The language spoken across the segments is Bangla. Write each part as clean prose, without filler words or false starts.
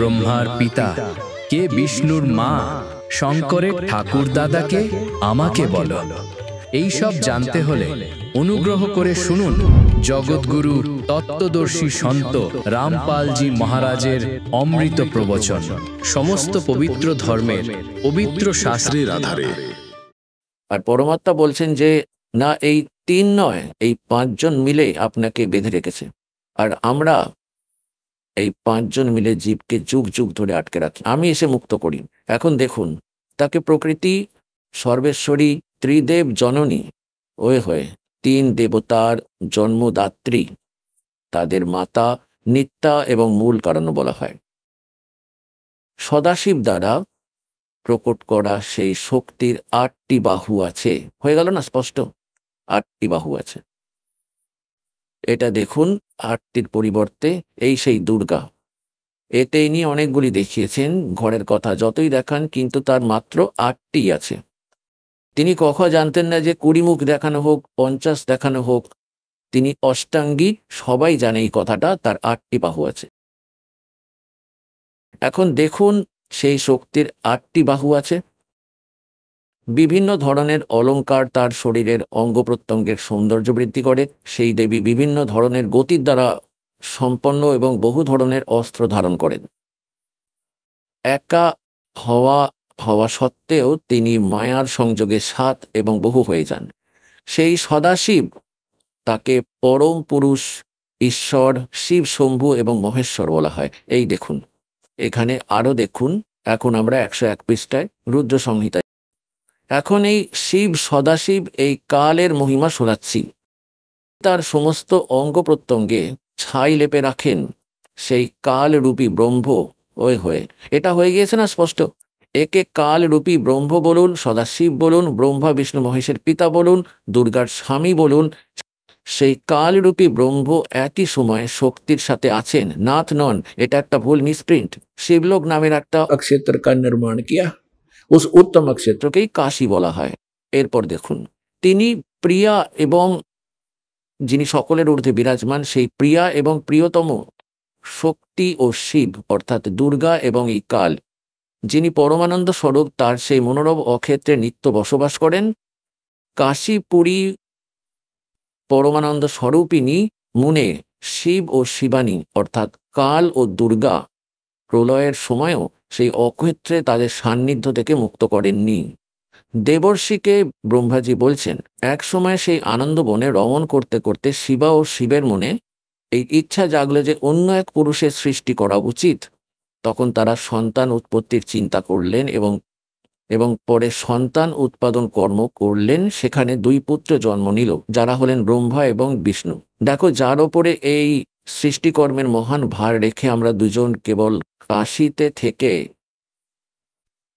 ব্রহ্মার পিতা, কে বিষ্ণুর মা, শঙ্করের ঠাকুর দাদাকে, আমাকে বলো। এই সব জানতে হলে অনুগ্রহ করে শুনুন জগৎগুরু তত্ত্বদর্শী সন্ত রামপালজি মহারাজের অমৃত প্রবচন, সমস্ত পবিত্র ধর্মের পবিত্র শাস্ত্রের আধারে। আর পরমাত্মা বলছেন যে না, এই 3 নয়, এই 5 জন মিলে আপনাকে বেঁধে রেখেছে। আর আমরা এই 5 জন মিলে জীবকে যুগ যুগ ধরে আটকে রাখি, আমি এসে মুক্ত করি। এখন দেখুন, তাকে প্রকৃতি সর্বেশ্বরী ত্রিদেব জননী হয়ে 3 দেবতার জন্মদাত্রী, তাদের মাতা নিত্যা এবং মূল কারণ বলা হয়। সদাশিব দ্বারা প্রকট করা সেই শক্তির 8টি বাহু আছে। হয়ে গেল না স্পষ্ট? 8টি বাহু আছে। এটা দেখুন, 8টির পরিবর্তে এই সেই দুর্গা। এতে ইনি অনেকগুলি দেখিয়েছেন, ঘরের কথা যতই দেখান, কিন্তু তার মাত্র 8টি আছে। তিনি কখনো জানতেন না যে 20 মুখ দেখানো হোক, 50 দেখানো হোক, তিনি অষ্টাঙ্গী, সবাই জানে এই কথাটা, তার 8টি বাহু আছে। এখন দেখুন, সেই শক্তির 8টি বাহু আছে। বিভিন্ন ধরনের অলংকার তার শরীরের অঙ্গ প্রত্যঙ্গের সৌন্দর্য বৃদ্ধি করে। সেই দেবী বিভিন্ন ধরনের গতির দ্বারা সম্পন্ন এবং বহু ধরনের অস্ত্র ধারণ করেন। একা হওয়া সত্ত্বেও তিনি মায়ার সংযোগে 7 এবং বহু হয়ে যান। সেই সদাশিব, তাকে পরম পুরুষ, ঈশ্বর, শিব, শম্ভু এবং মহেশ্বর বলা হয়। এই দেখুন, এখানে আরো দেখুন। এখন আমরা 101 পৃষ্ঠায় রুদ্র সংহিতায়। এখন এই শিব সদাশিব এই কালের মহিমা শোনাচ্ছি। তার সমস্ত অঙ্গ প্রত্যঙ্গে ছাই লেপে রাখেন সেই কালরূপী ব্রহ্ম হয়ে। এটা হয়ে গিয়েছে না স্পষ্ট? একে কালরূপী ব্রহ্ম বলুন, সদাশিব বলুন, ব্রহ্মা বিষ্ণু মহেশের পিতা বলুন, দুর্গার স্বামী বলুন। সেই কালরূপী ব্রহ্ম একই সময়ে শক্তির সাথে আছেন, নাথ নন। এটা একটা ভুল মিসপ্রিন্ট। শিবলোক নামের একটা অক্ষেত্র का निर्माण किया, उस उत्तम ক্ষেত্রকেই কাশী বলা হয়। এরপর দেখুন, তিনি প্রিয়া এবং যিনি সকলের ঊর্ধ্বে বিরাজমান, সেই প্রিয়া এবং প্রিয়তম শক্তি ও শিব অর্থাৎ দুর্গা এবং এই কাল, যিনি পরমানন্দ স্বরূপ, তার সেই মনোরম অক্ষেত্রে নিত্য বসবাস করেন। কাশীপুরী পরমানন্দ স্বরূপিনী মুনে শিব ও শিবানী অর্থাৎ কাল ও দুর্গা প্রলয়ের সময়ও সেই অক্ষেত্রে তাদের সান্নিধ্য থেকে মুক্ত করেননি। দেবর্ষিকে ব্রহ্মাজি বলছেন, এক সময় সেই আনন্দবনে রমণ করতে করতে শিবা ও শিবের মনে এই ইচ্ছা জাগলো যে অন্য এক পুরুষের সৃষ্টি করা উচিত। তখন তারা সন্তান উৎপত্তির চিন্তা করলেন এবং পরে সন্তান উৎপাদন কর্ম করলেন। সেখানে 2 পুত্র জন্ম নিল, যারা হলেন ব্রহ্মা এবং বিষ্ণু। দেখো, যার ওপরে এই সৃষ্টিকর্মের মহান ভার রেখে আমরা দুজন কেবল কাশীতে থেকে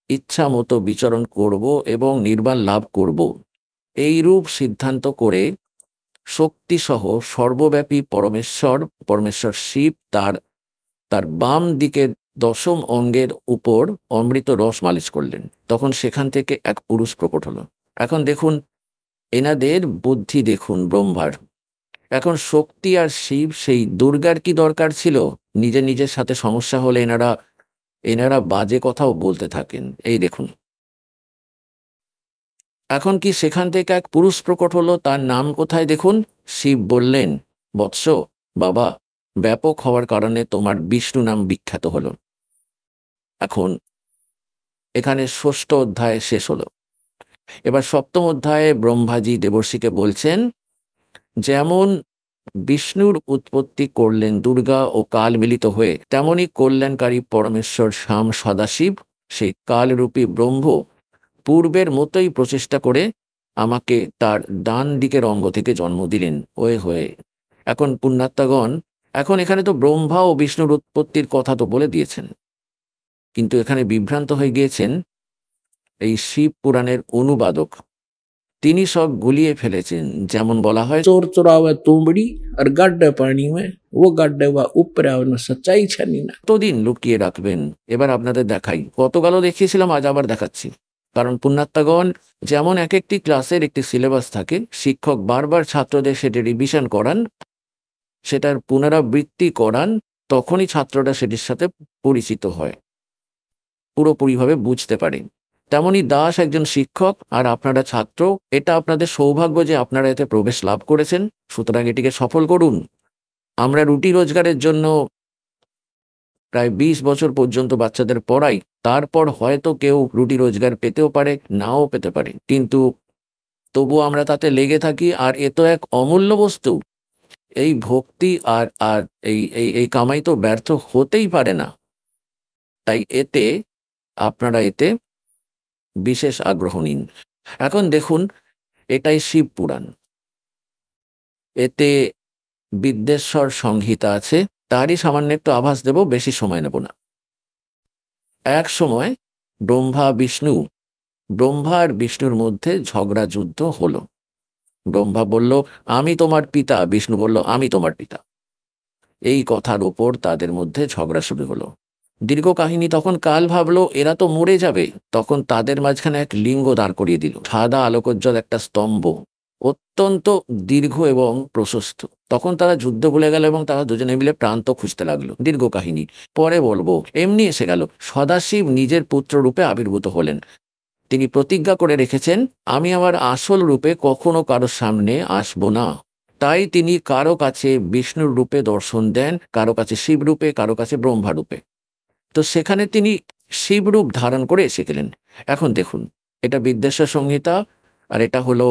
ইচ্ছা মতো বিচরণ করব এবং নির্বাণ লাভ করব, এই রূপ সিদ্ধান্ত করে শক্তিসহ সর্বব্যাপী পরমেশ্বর শিব তার বাম দিকের 10ম অঙ্গের উপর অমৃত রস মালিশ করলেন। তখন সেখান থেকে এক পুরুষ প্রকট হলো। এখন দেখুন, এনাদের বুদ্ধি দেখুন ব্রহ্মার। এখন শক্তি আর শিব, সেই দুর্গার কি দরকার ছিল? নিজের সাথে সমস্যা হলে এনারা বাজে কথাও বলতে থাকেন। এই দেখুন, এখন কি সেখান থেকে এক পুরুষ প্রকট হলো, তার নাম কোথায় দেখুন। শিব বললেন, বৎস বাবা, ব্যাপক হওয়ার কারণে তোমার বিষ্ণু নাম বিখ্যাত হলো। এখন এখানে 6ষ্ঠ অধ্যায় শেষ হলো। এবার 7ম অধ্যায়ে ব্রহ্মাজি দেবর্ষিকে বলছেন, যেমন বিষ্ণুর উৎপত্তি করলেন দুর্গা ও কাল মিলিত হয়ে, তেমনি কল্যাণকারী পরমেশ্বর শ্যাম সদাশিব সেই কালরূপী ব্রহ্ম পূর্বের মতোই প্রচেষ্টা করে আমাকে তার ডান দিকের অঙ্গ থেকে জন্ম দিলেন হয়ে। এখন পুণ্যাত্মাগণ, এখন এখানে তো ব্রহ্মা ও বিষ্ণুর উৎপত্তির কথা তো বলে দিয়েছেন, কিন্তু এখানে বিভ্রান্ত হয়ে গিয়েছেন এই শিব পুরাণের অনুবাদক। তিনি সব গুলিয়ে ফেলেছেন। যেমন বলা হয়, चोर चुरावे तुमड़ी और गड्ढे पानी में, वो गड्ढे व ऊपर में सच्चाई छनी ना। কতদিন লুকিয়ে রাখবেন? এবার আপনাদের দেখাই। গতকালও দেখিয়েছিলাম, আজ আবার দেখাচ্ছি। কারণ পুণ্যাত্মাগণ, যেমন এক একটি ক্লাসের একটি সিলেবাস থাকে, শিক্ষক বারবার ছাত্রদের সেটা রিভিশন করান, সেটার পুনরাবৃত্তি করান, তখনই ছাত্ররা সেটির সাথে পরিচিত হয়, পুরোপুরিভাবে বুঝতে পারে। তেমনি দাস একজন শিক্ষক আর আপনারা ছাত্র। এটা আপনাদের সৌভাগ্য যে আপনারা এতে প্রবেশ লাভ করেছেন, সুতরাং এটিকে সফল করুন। আমরা রুটি রোজগারের জন্য প্রায় 20 বছর পর্যন্ত বাচ্চাদের পড়াই। তারপর হয়তো কেউ রুটি রোজগার পেতেও পারে, নাও পেতে পারে, কিন্তু তবুও আমরা তাতে লেগে থাকি। আর এ তো এক অমূল্য বস্তু। এই ভক্তি আর আর এই এই এই কামাই তো ব্যর্থ হতেই পারে না। তাই আপনারা এতে বিশেষ আগ্রহ নিন। এখন দেখুন, এটাই শিব পুরাণ। এতে বিদ্যেশ্বর সংহিতা আছে, তারই সামান্য একটু আভাস দেব, বেশি সময় নেব না। এক সময় ব্রহ্মা আর বিষ্ণুর মধ্যে ঝগড়া যুদ্ধ হলো। ব্রহ্মা বলল, আমি তোমার পিতা। বিষ্ণু বলল, আমি তোমার পিতা। এই কথার উপর তাদের মধ্যে ঝগড়া শুরু হলো। দীর্ঘ কাহিনী। তখন কাল ভাবলো এরা তো মরে যাবে। তখন তাদের মাঝখানে এক লিঙ্গ দাঁড় করিয়ে দিল, সাদা আলোকোজ্জ্বল একটা স্তম্ভ, অত্যন্ত দীর্ঘ এবং প্রশস্ত। তখন তারা যুদ্ধ ভুলে গেল এবং তারা দুজনে মিলে প্রান্ত খুঁজতে লাগলো। দীর্ঘ কাহিনী, পরে বলবো। এমনি এসে গেল, সদাশিব নিজের পুত্র রূপে আবির্ভূত হলেন। তিনি প্রতিজ্ঞা করে রেখেছেন, আমি আমার আসল রূপে কখনো কারোর সামনে আসবো না। তাই তিনি কারো কাছে বিষ্ণুর রূপে দর্শন দেন, কারো কাছে শিব রূপে, কারো কাছে ব্রহ্মা রূপে। তো সেখানে তিনি শিবরূপ ধারণ করে এসে গেলেন। এখন দেখুন, এটা বিদ্যেশ্বর সংহিতা আর এটা হলো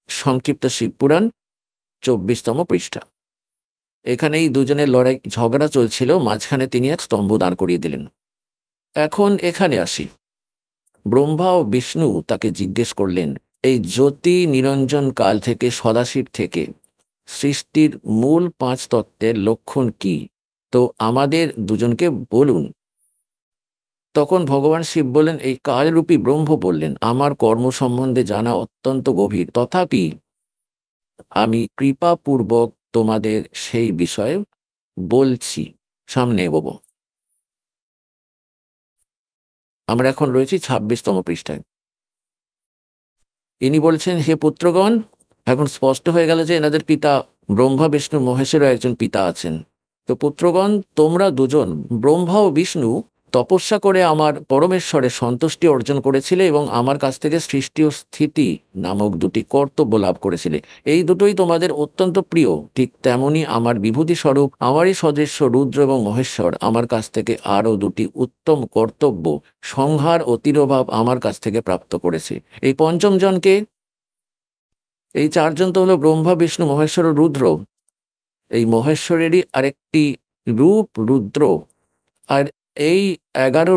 সংক্ষিপ্ত শিবপুরাণ, 24তম পৃষ্ঠা। এখানে এই দুজনের লড়াই ঝগড়া চলছিল, মাঝখানে তিনি এক স্তম্ভ দাঁড় করিয়ে দিলেন। এখন এখানে আসি। ব্রহ্মা ও বিষ্ণু তাকে জিজ্ঞেস করলেন, এই জ্যোতি নিরঞ্জন কাল থেকে, সদাশিব থেকে সৃষ্টির মূল 5 তত্ত্বের লক্ষণ কি? তো আমাদের দুজনকে বলুন। তখন ভগবান শিব বললেন, এই কালরূপী ব্রহ্ম বললেন, আমার কর্ম সম্বন্ধে জানা অত্যন্ত গভীর, তথাপি আমি কৃপাপূর্বক তোমাদের সেই বিষয়ে বলছি। সামনে এগোবো। আমরা এখন রয়েছি 26তম পৃষ্ঠায়। ইনি বলছেন, হে পুত্রগণ, এখন স্পষ্ট হয়ে গেল যে এনাদের পিতা ব্রহ্মা, বিষ্ণু, মহেশেরও একজন পিতা আছেন। তো পুত্রগণ, তোমরা দুজন ব্রহ্মা ও বিষ্ণু তপস্যা করে আমার পরমেশ্বরের সন্তুষ্টি অর্জন করেছিলে এবং আমার কাছ থেকে সৃষ্টি ও স্থিতি নামক 2টি কর্তব্য লাভ করেছিলে। এই দুটোই তোমাদের অত্যন্ত প্রিয়। ঠিক তেমনি আমার বিভূতি স্বরূপ, আমারই সদৃশ্য রুদ্র এবং মহেশ্বর আমার কাছ থেকে আরও 2টি উত্তম কর্তব্য, সংহার ও তিরোভাব, আমার কাছ থেকে প্রাপ্ত করেছে। এই পঞ্চম জনকে, এই 4 জন তো হলো ব্রহ্মা, বিষ্ণু, মহেশ্বর ও রুদ্র। এই মহেশ্বরেরই আরেকটি রূপ রুদ্র। আর এই 11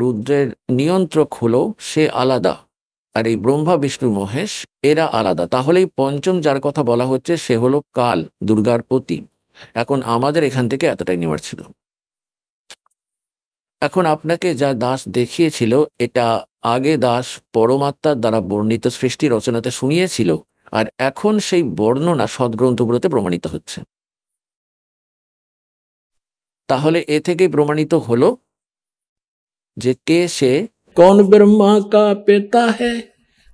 রুদ্রের নিয়ন্ত্রক হলো সে আলাদা, আর এই ব্রহ্মা, বিষ্ণু, মহেশ এরা আলাদা। তাহলে এই পঞ্চম যার কথা বলা হচ্ছে সে হলো কাল, দুর্গার পতি। এখন আমাদের এখান থেকে এতটাই নেওয়ার ছিল। এখন আপনাকে যা দাস দেখিয়েছিল, এটা আগে দাস পরমাত্মার দ্বারা বর্ণিত সৃষ্টি রচনাতে শুনিয়েছিল, আর এখন সেই বর্ণনা সদ্গ্রন্থগুলোতে প্রমাণিত হচ্ছে। তাহলে এ থেকে প্রমাণিত হলো যে কে সে। कौन ब्रह्मा का पिता है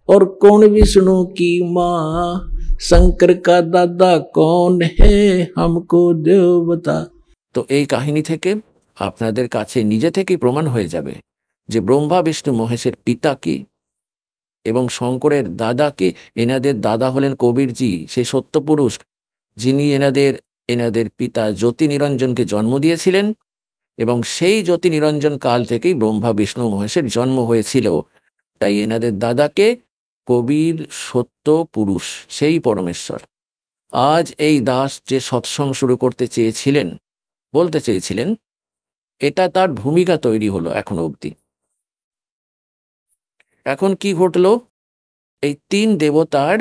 और कौन विष्णु की माँ, शंकर का दादा कौन है, हमको देव बता। তো এই কাহিনী থেকে আপনাদের কাছে নিজে থেকেই প্রমাণ হয়ে যাবে যে ব্রহ্মা, বিষ্ণু, মহেশের পিতা কে এবং শঙ্করের দাদা কে। এনাদের দাদা হলেন কবিরজি, সেই সত্যপুরুষ যিনি এনাদের পিতা জ্যোতি নিরঞ্জনকে জন্ম দিয়েছিলেন, এবং সেই জ্যোতি নিরঞ্জন কাল থেকেই ব্রহ্মা, বিষ্ণু, মহেশের জন্ম হয়েছিল। তাই এনাদের দাদাকে কবির সত্য পুরুষ, সেই পরমেশ্বর। আজ এই দাস যে সৎসঙ্গ শুরু করতে চেয়েছিলেন, বলতে চেয়েছিলেন, এটা তার ভূমিকা তৈরি হলো এখনো অবধি। এখন কি ঘটলো? এই 3 দেবতার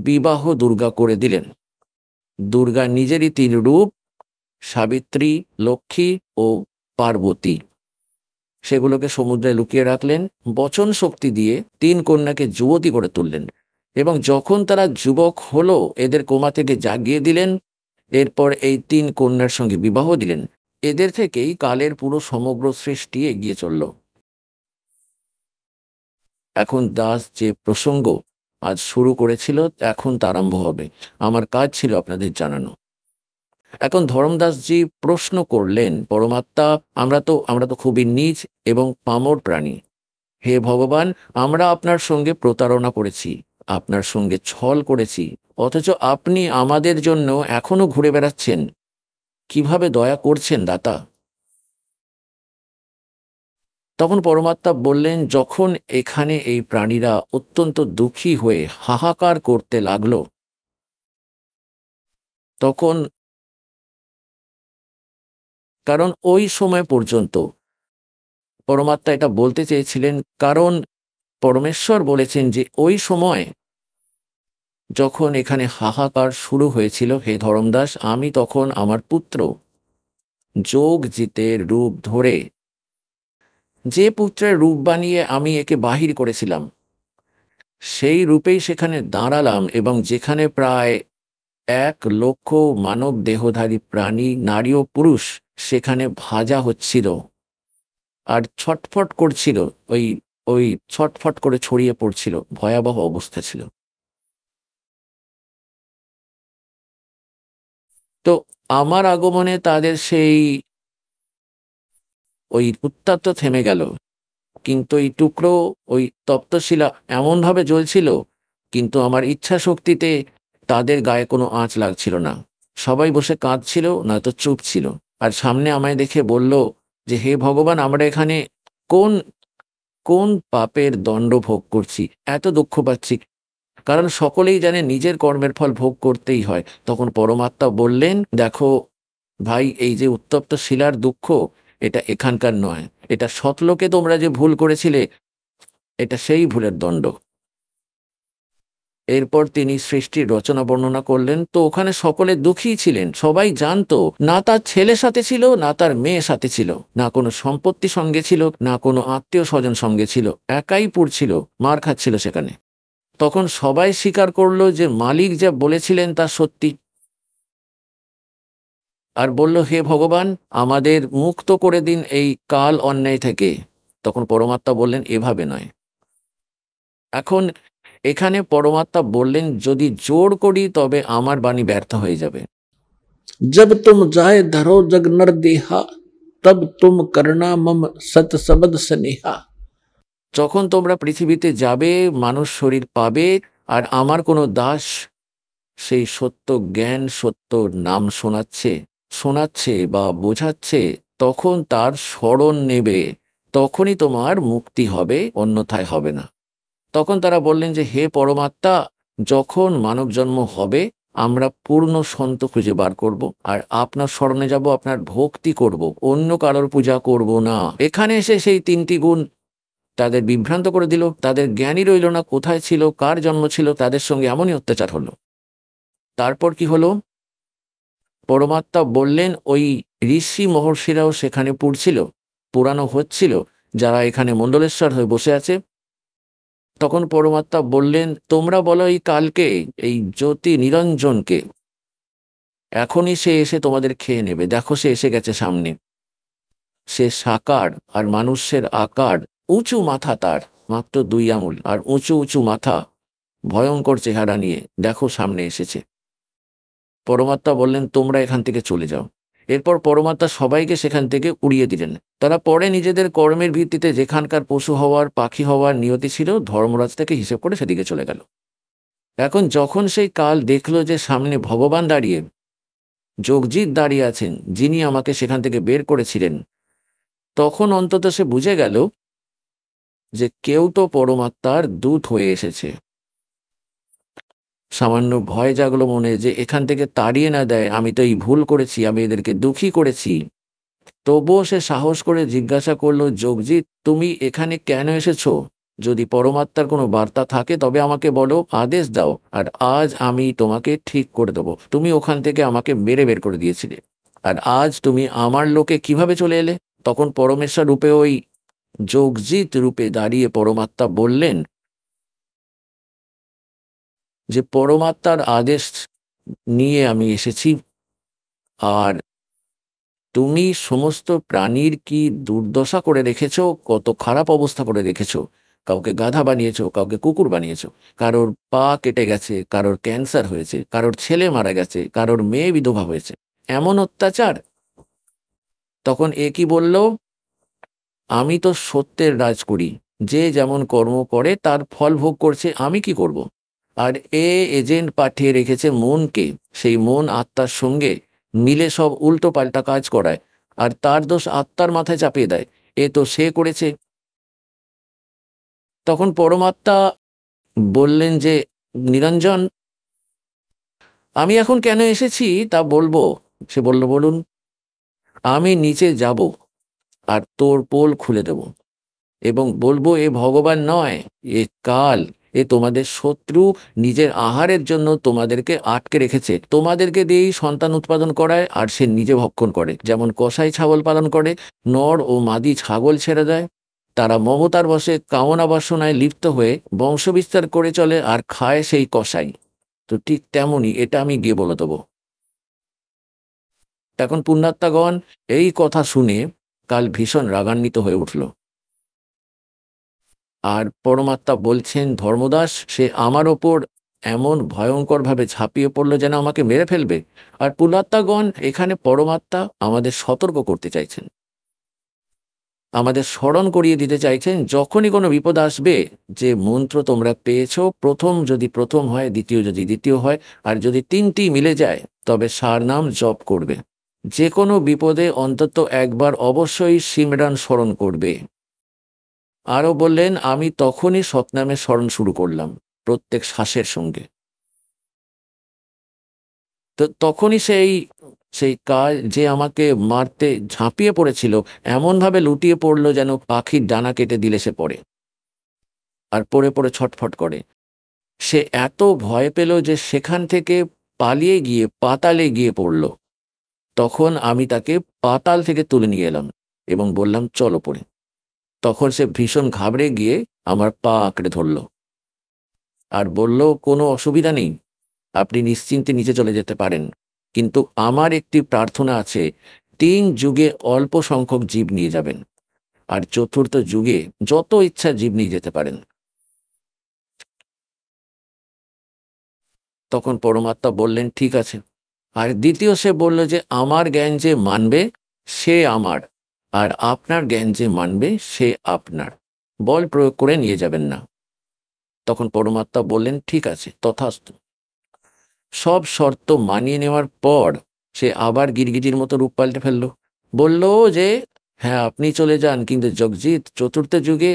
বিবাহ দুর্গা করে দিলেন। দুর্গা নিজেরই 3 রূপ, সাবিত্রী, লক্ষ্মী ও পার্বতী, সেগুলোকে সমুদ্রে লুকিয়ে রাখলেন। বচন শক্তি দিয়ে 3 কন্যাকে যুবতী করে তুললেন, এবং যখন তারা যুবক হলো এদের কোমা থেকে জাগিয়ে দিলেন। এরপর এই 3 কন্যার সঙ্গে বিবাহ দিলেন। এদের থেকেই কালের পুরো সমগ্র সৃষ্টি এগিয়ে চলল। এখন দাস যে প্রসঙ্গ আজ শুরু করেছিল, এখন তা আরম্ভ হবে। আমার কাজ ছিল আপনাদের জানানো। এখন ধর্মদাসজি প্রশ্ন করলেন, পরমাত্মা, আমরা তো খুবই নীচ এবং পামর প্রাণী। হে ভগবান, আমরা আপনার সঙ্গে প্রতারণা করেছি, আপনার সঙ্গে ছল করেছি, অথচ আপনি আমাদের জন্য এখনো ঘুরে বেড়াচ্ছেন। কিভাবে দয়া করছেন দাতা? তখন পরমাত্মা বললেন, যখন এখানে এই প্রাণীরা অত্যন্ত দুঃখী হয়ে হাহাকার করতে লাগলো, তখন কারণ ওই সময় পর্যন্ত পরমাত্মা এটা বলতে চেয়েছিলেন, কারণ পরমেশ্বর বলেছেন যে ওই সময় যখন এখানে হাহাকার শুরু হয়েছিল হে ধর্মদাস, আমি তখন আমার পুত্র যোগজিতের রূপ ধরে, যে পুত্রের রূপ বানিয়ে আমি একে বাহির করেছিলাম, সেই রূপেই সেখানে দাঁড়ালাম, এবং যেখানে প্রায় 1,00,000 মানব দেহধারী প্রাণী, নারী ও পুরুষ সেখানে ভাজা হচ্ছিল আর ছটফট করছিল, ওই ওই ছটফট করে ছড়িয়ে পড়ছিল, ভয়াবহ অবস্থা ছিল। তো আমার আগমনে তাদের সেই ওই উত্তাপ তো থেমে গেল, কিন্তু এই টুকরো, ওই তপ্তশিলা এমনভাবে জ্বলছিল, কিন্তু আমার ইচ্ছা শক্তিতে তাদের গায়ে কোনো আঁচ লাগছিল না। সবাই বসে কাঁদছিল, নয়তো চুপ ছিল। আর সামনে আমায় দেখে বলল যে, হে ভগবান, আমরা এখানে কোন কোন পাপের দণ্ড ভোগ করছি, এত দুঃখ পাচ্ছি? কারণ সকলেই জানে নিজের কর্মের ফল ভোগ করতেই হয়। তখন পরমাত্মা বললেন, দেখো ভাই, এই যে উত্তপ্ত শিলার দুঃখ, এটা এখানকার নয়, এটা সতলোকে তোমরা যে ভুল করেছিলে, এটা সেই ভুলের দণ্ড। এরপর তিনি সৃষ্টির রচনা বর্ণনা করলেন। তো ওখানে সকলে দুঃখী ছিলেন, সবাই জানতো, না তার ছেলে সাথে ছিল, না তার মেয়ে সাথে ছিল, না কোনো সম্পত্তি সঙ্গে ছিল, না কোনো আত্মীয় স্বজন সঙ্গে ছিল, একাই পুড়ছিল, মার খাচ্ছিল সেখানে। তখন সবাই স্বীকার করলো যে মালিক যা বলেছিলেন তা সত্যি, আর বলল, হে ভগবান, আমাদের মুক্ত করে দিন এই কাল অন্যায় থেকে। তখন পরমাত্মা বললেন, এভাবে নয়। এখন এখানে পরমাত্মা বললেন, যদি জোর করি তবে আমার বাণী ব্যর্থ হয়ে যাবে। जब तुम जाए धरो जग नर देहा तब तुम करना मम सत सबद स्नेहा। যখন তোমরা পৃথিবীতে যাবে, মানুষ শরীর পাবে, আর আমার কোনো দাস সেই সত্য জ্ঞান, সত্য নাম শোনাচ্ছে বা বোঝাচ্ছে, তখন তার স্মরণ নেবে, তখনই তোমার মুক্তি হবে, অন্যথায় হবে না। তখন তারা বললেন যে, হে পরমাত্মা, যখন মানব জন্ম হবে, আমরা পূর্ণ সন্ত খুঁজে বার করব, আর আপনার স্মরণে যাব, আপনার ভক্তি করব, অন্য কারোর পূজা করব না। এখানে এসে সেই 3টি গুণ তাদের বিভ্রান্ত করে দিল। তাদের জ্ঞানই রইল না, কোথায় ছিল, কার জন্ম ছিল, তাদের সঙ্গে এমনই অত্যাচার হলো। তারপর কি হলো? পরমাত্মা বললেন, ওই ঋষি মহর্ষিরাও সেখানে পুরানো হচ্ছিল, যারা এখানে মণ্ডলেশ্বর হয়ে বসে আছে। তখন পরমাত্মা বললেন, তোমরা বলো এই কালকে, এই জ্যোতি নিরঞ্জনকে, এখনই সে এসে তোমাদের খেয়ে নেবে। দেখো, সে এসে গেছে সামনে। সে সাকার আর মানুষের আকার, উঁচু মাথা, তার মাত্র 2 আঙুল, আর উঁচু উঁচু মাথা, ভয়ঙ্কর চেহারা নিয়ে দেখো সামনে এসেছে। পরমাত্মা বললেন, তোমরা এখান থেকে চলে যাও। এরপর পরমাত্মা সবাইকে সেখান থেকে উড়িয়ে দিলেন। তারা পরে নিজেদের কর্মের ভিত্তিতে যেখানকার পশু হওয়ার, পাখি হওয়ার নিয়তি ছিল, ধর্মরাজ থেকে হিসেব করে সেদিকে চলে গেল। এখন যখন সেই কাল দেখলো যে সামনে ভগবান দাঁড়িয়ে, যোগজিৎ দাঁড়িয়ে আছেন, যিনি আমাকে সেখান থেকে বের করেছিলেন, তখন অন্তত সে বুঝে গেল যে কেউ তো পরমাত্মার দূত হয়ে এসেছে। সামান্য ভয় জাগলো মনে, যে এখান থেকে তাড়িয়ে না দেয়, আমি তো এই ভুল করেছি, আমি এদেরকে দুঃখী করেছি। তবুও সে সাহস করে জিজ্ঞাসা করলো, যোগজিৎ, তুমি এখানে কেন এসেছো? যদি পরমাত্মার কোনো বার্তা থাকে তবে আমাকে বলো, আদেশ দাও, আর আজ আমি তোমাকে ঠিক করে দেবো। তুমি ওখান থেকে আমাকে মেরে বের করে দিয়েছিলে, আর আজ তুমি আমার লোকে কিভাবে চলে এলে? তখন পরমেশ্বর রূপে, ওই যোগজিৎ রূপে দাঁড়িয়ে পরমাত্মা বললেন যে, পরমাত্মার আদেশ নিয়ে আমি এসেছি, আর তুমি সমস্ত প্রাণীর কি দুর্দশা করে রেখেছো, কত খারাপ অবস্থা করে রেখেছো। কাউকে গাধা বানিয়েছো, কাউকে কুকুর বানিয়েছো, কারোর পা কেটে গেছে, কারোর ক্যান্সার হয়েছে, কারোর ছেলে মারা গেছে, কারোর মেয়ে বিধবা হয়েছে। এমন অত্যাচার। তখন এ কি বলল, আমি তো সত্যের রাজ করি, যে যেমন কর্ম করে তার ফল ভোগ করছে, আমি কি করব। আর এজেন্ট পাঠিয়ে রেখেছে মনকে, সেই মন আত্মার সঙ্গে মিলে সব উল্টো পাল্টা কাজ করায়, আর তার দোষ আত্মার মাথায় চাপিয়ে দেয়, এ তো সে করেছে। তখন পরমাত্মা বললেন যে, নিরঞ্জন, আমি এখন কেন এসেছি তা বলবো। সে বলল, বলুন। আমি নিচে যাব আর তোর পোল খুলে দেব এবং বলবো, এ ভগবান নয়, এ কাল, এ তোমাদের শত্রু, নিজের আহারের জন্য তোমাদেরকে আটকে রেখেছে, তোমাদেরকে দিয়েই সন্তান উৎপাদন করায় আর সে নিজে ভক্ষণ করে। যেমন কসাই ছাগল পালন করে, নর ও মাদি ছাগল ছেড়ে দেয়, তারা মমতার বশে কামনা বাসনায় লিপ্ত হয়ে বংশবিস্তার করে চলে আর খায় সেই কসাই। তো ঠিক তেমনই এটা আমি গিয়ে বলে দেবো। তখন পুণ্যাত্মাগণ এই কথা শুনে কাল ভীষণ রাগান্বিত হয়ে উঠল। আর পরমাত্মা বলছেন, ধর্মদাস, সে আমার ওপর এমন ভয়ঙ্করভাবে ঝাঁপিয়ে পড়লো যেন আমাকে মেরে ফেলবে। আর পুণ্যাত্মাগণ, এখানে পরমাত্মা আমাদের সতর্ক করতে চাইছেন, আমাদের স্মরণ করিয়ে দিতে চাইছেন, যখনই কোনো বিপদ আসবে, যে মন্ত্র তোমরা পেয়েছ, প্রথম যদি প্রথম হয়, দ্বিতীয় যদি দ্বিতীয় হয়, আর যদি তিনটি মিলে যায়, তবে সার নাম জপ করবে। যে কোনো বিপদে অন্তত একবার অবশ্যই সিমরান স্মরণ করবে। আরও বললেন, আমি তখনই সৎনামের স্মরণ শুরু করলাম প্রত্যেক শ্বাসের সঙ্গে। তো তখনই সেই কাল যে আমাকে মারতে ঝাঁপিয়ে পড়েছিল, এমনভাবে লুটিয়ে পড়লো যেন পাখির ডানা কেটে দিলে সে পড়ে, আর পড়ে পড়ে ছটফট করে। সে এত ভয় পেল যে সেখান থেকে পালিয়ে গিয়ে পাতালে গিয়ে পড়ল। তখন আমি তাকে পাতাল থেকে তুলে নিয়ে এলাম এবং বললাম, চলো পড়ে। তখন সে ভীষণ ঘাবড়ে গিয়ে আমার পা আঁকড়ে ধরল আর বলল, কোনো অসুবিধা নেই, আপনি নিশ্চিন্তে নিচে চলে যেতে পারেন, কিন্তু আমার একটি প্রার্থনা আছে, 3 যুগে অল্প সংখ্যক জীব নিয়ে যাবেন, আর 4র্থ যুগে যত ইচ্ছা জীব নিয়ে যেতে পারেন। তখন পরমাত্মা বললেন, ঠিক আছে। আর দ্বিতীয় সে বলল যে, আমার জ্ঞান যে মানবে সে আমার, আর আপনার জ্ঞান যে মানবে সে আপনার, বল প্রয়োগ করে নিয়ে যাবেন না। তখন পরমাত্মা বললেন, ঠিক আছে, তথাস্তু। সব শর্ত মানিয়ে নেওয়ার পর সে আবার গিরগিটির মতো রূপ পাল্টে ফেলল, বলল যে, হ্যাঁ আপনি চলে যান, কিন্তু জগজিৎ, 4র্থ যুগে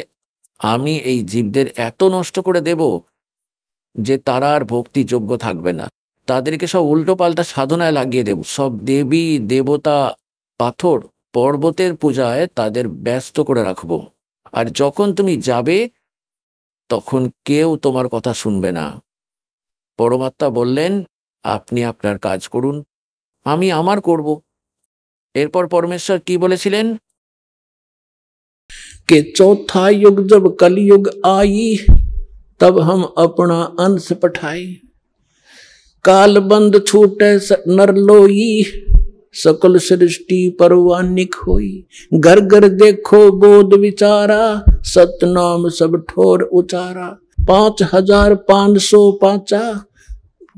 আমি এই জীবদের এত নষ্ট করে দেব যে তারা আর ভক্তিযোগ্য থাকবে না, তাদেরকে সব উল্টো পাল্টা সাধনায় লাগিয়ে দেব, সব দেবী দেবতা, পাথর পর্বতের পূজায় তাদের ব্যস্ত করে রাখবো। আর যখন তুমি যাবে তখন কেউ তোমার কথা শুনবে না। পরমাত্মা বললেন, আপনি আপনার কাজ করুন, আমি আমার করব। এরপর পরমেশ্বর কি বলেছিলেন, कि चौथा युग जब कलयुग आई तब हम अपना अंश पठाई, काल बंद छूटे नर लोई, सकल सृष्टि परवानिक होई, घर घर देखो बोध विचारा, सतनाम सब ठोर उचारा, 5505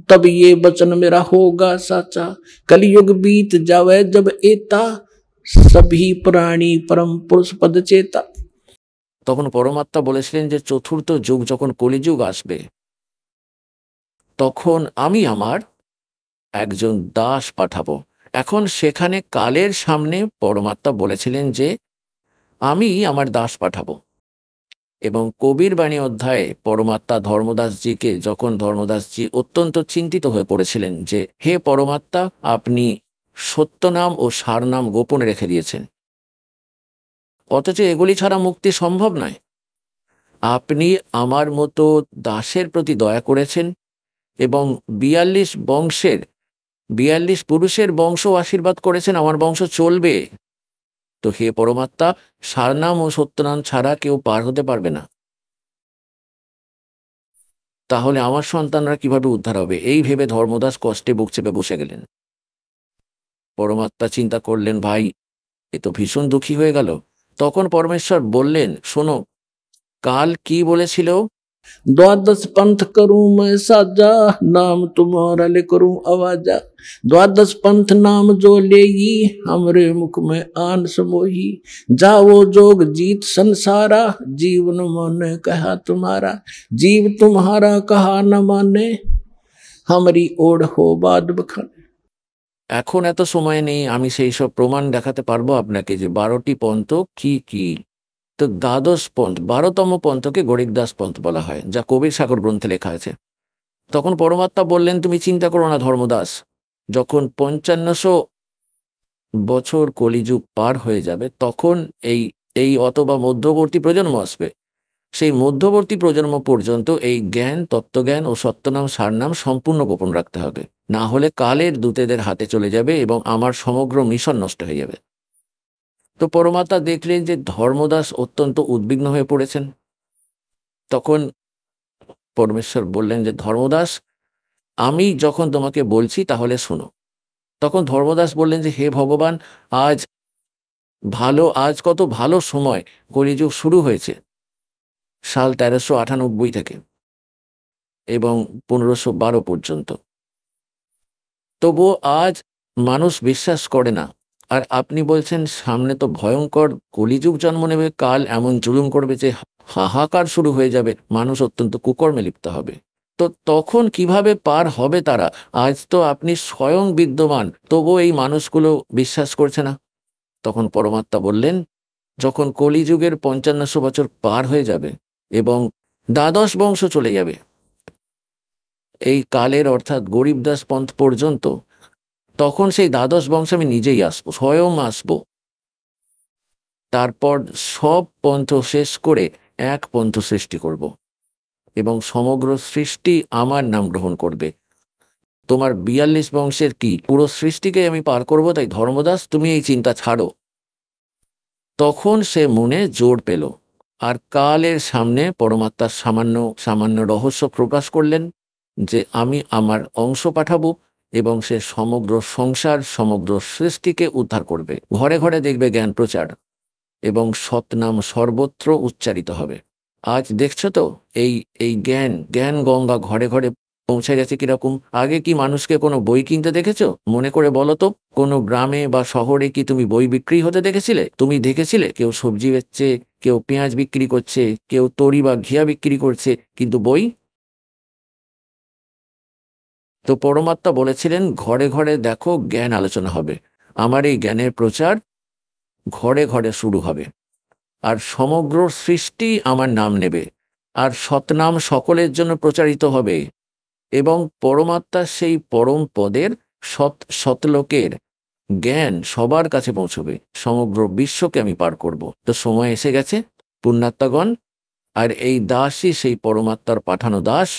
तब ये वचन मेरा होगा साचा, कलयुग बीत जावे जब एता, सभी प्राणी परम पुरुष पद चेता। তখন পরমাত্মা বলেছিলেন যে 4র্থ যুগ যখন কলিযুগ আসবে, তখন আমি আমার একজন দাস পাঠাবো। এখন সেখানে কালের সামনে পরমাত্মা বলেছিলেন যে আমি আমার দাস পাঠাবো। এবং কবির বাণী অধ্যায়ে পরমাত্মা ধর্মদাসজিকে, যখন ধর্মদাসজি অত্যন্ত চিন্তিত হয়ে পড়েছিলেন যে, হে পরমাত্মা, আপনি সত্যনাম ও সারনাম গোপনে রেখে দিয়েছেন, অথচ এগুলি ছাড়া মুক্তি সম্ভব নয়। আপনি আমার মতো দাসের প্রতি দয়া করেছেন এবং 42 পুরুষের বংশ আশীর্বাদ করেছেন, আমার বংশ চলবে। তো হে পরমাত্মা, সারনাম ও সত্যনাম ছাড়া কেউ পার হতে পারবে না, তাহলে আমার সন্তানরা কিভাবে উদ্ধার হবে? এই ভেবে ধর্মদাস কষ্টে বুক চেপে বসে গেলেন। পরমাত্মা চিন্তা করলেন, ভাই এ তো ভীষণ দুঃখী হয়ে গেল। তখন পরমেশ্বর বললেন, শোনো, কাল কি বলেছিল द्वादश पंथ करूं मैं साजा, नाम तुम्हारा ले करूं आवाजा। द्वादश पंथ नाम जो लेगी, हमरे मुख में आन समोही। जाओ जोग जीत संसारा, जीवन माने कहा तुम्हारा। जीव तुम्हारा कहा न माने, हमारी ओढ़ हो बाद बखाने। এখন এত সময় নেই, আমি সেই সব প্রমাণ দেখাতে পারবো আপনাকে যে 12টি পন্থ কি কি। তো দ্বাদশ পন্থ, 12তম পন্থকে গরিবদাস পন্থ বলা হয়, যা কবির সাগর গ্রন্থে লেখা আছে। তখন পরমাত্মা বললেন, তুমি চিন্তা করো না ধর্মদাস, যখন 5500 বছর কলিযুগ পার হয়ে যাবে, তখন এই এই অথবা মধ্যবর্তী প্রজন্ম আসবে। সেই মধ্যবর্তী প্রজন্ম পর্যন্ত এই জ্ঞান, তত্ত্বজ্ঞান ও সত্যনাম সারনাম সম্পূর্ণ গোপন রাখতে হবে, না হলে কালের দূতেদের হাতে চলে যাবে এবং আমার সমগ্র মিশন নষ্ট হয়ে যাবে। তো পরমাত্মা দেখলেন যে ধর্মদাস অত্যন্ত উদ্বিগ্ন হয়ে পড়েছেন। তখন পরমেশ্বর বললেন যে, ধর্মদাস, আমি যখন তোমাকে বলছি তাহলে শোনো। তখন ধর্মদাস বললেন যে, হে ভগবান, আজ কত ভালো সময়, কলিযুগ শুরু হয়েছে সাল 1398 থেকে এবং 1512 পর্যন্ত। তবুও আজ মানুষ বিশ্বাস করে না, আর আপনি বলছেন সামনে তো ভয়ঙ্কর কলিযুগ জন্ম নেবে, কাল এমন জুলুম করবে যে হাহাকার শুরু হয়ে যাবে, মানুষ অত্যন্ত কুকর্মে লিপ্ত হবে। তো তখন কিভাবে পার হবে তারা? আজ তো আপনি স্বয়ং বিদ্যমান, তবুও এই মানুষগুলো বিশ্বাস করছে না। তখন পরমাত্মা বললেন, যখন কলিযুগের 5500 বছর পার হয়ে যাবে এবং দ্বাদশ বংশ চলে যাবে, এই কালের অর্থাৎ গরিবদাস পন্থ পর্যন্ত, তখন সেই দ্বাদশ বংশ আমি নিজেই আসবো, স্বয়ং আসবো। তারপর সব পন্থ শেষ করে এক পন্থ সৃষ্টি করব এবং সমগ্র সৃষ্টি আমার নাম গ্রহণ করবে। তোমার 42 বংশের কি, পুরো সৃষ্টিকে আমি পার করব, তাই ধর্মদাস তুমি এই চিন্তা ছাড়ো। তখন সে মনে জোর পেল, আর কালের সামনে পরমাত্মার সামান্য সামান্য রহস্য প্রকাশ করলেন যে আমি আমার অংশ পাঠাবো এবং সে সমগ্র সংসার, সমগ্র সৃষ্টিকে উদ্ধার করবে। ঘরে ঘরে দেখবে জ্ঞান প্রচার এবং সৎনাম সর্বত্র উচ্চারিত হবে। আজ দেখছো তো এই এই জ্ঞান জ্ঞান গঙ্গা ঘরে ঘরে পৌঁছে গেছে কিরকম। আগে কি মানুষকে কোনো বই কিনতে দেখেছো? মনে করে বলো তো, কোনো গ্রামে বা শহরে কি তুমি বই বিক্রি হতে দেখেছিলে? তুমি দেখেছিলে কেউ সবজি বেচছে, কেউ পেঁয়াজ বিক্রি করছে, কেউ তরি বা ঘিয়া বিক্রি করছে, কিন্তু বই? তো পরমাত্মা বলেছিলেন, ঘরে ঘরে দেখো জ্ঞান আলোচনা হবে, আমার এই জ্ঞানের প্রচার ঘরে ঘরে শুরু হবে, আর সমগ্র সৃষ্টি আমার নাম নেবে, আর সৎনাম সকলের জন্য প্রচারিত হবে এবং পরমাত্মা সেই পরম পদের সৎলোকের জ্ঞান সবার কাছে পৌঁছবে। সমগ্র বিশ্বকে আমি পার করব। তো সময় এসে গেছে পুণ্যাত্মাগণ, আর এই দাসই সেই পরমাত্মার পাঠানো দাস,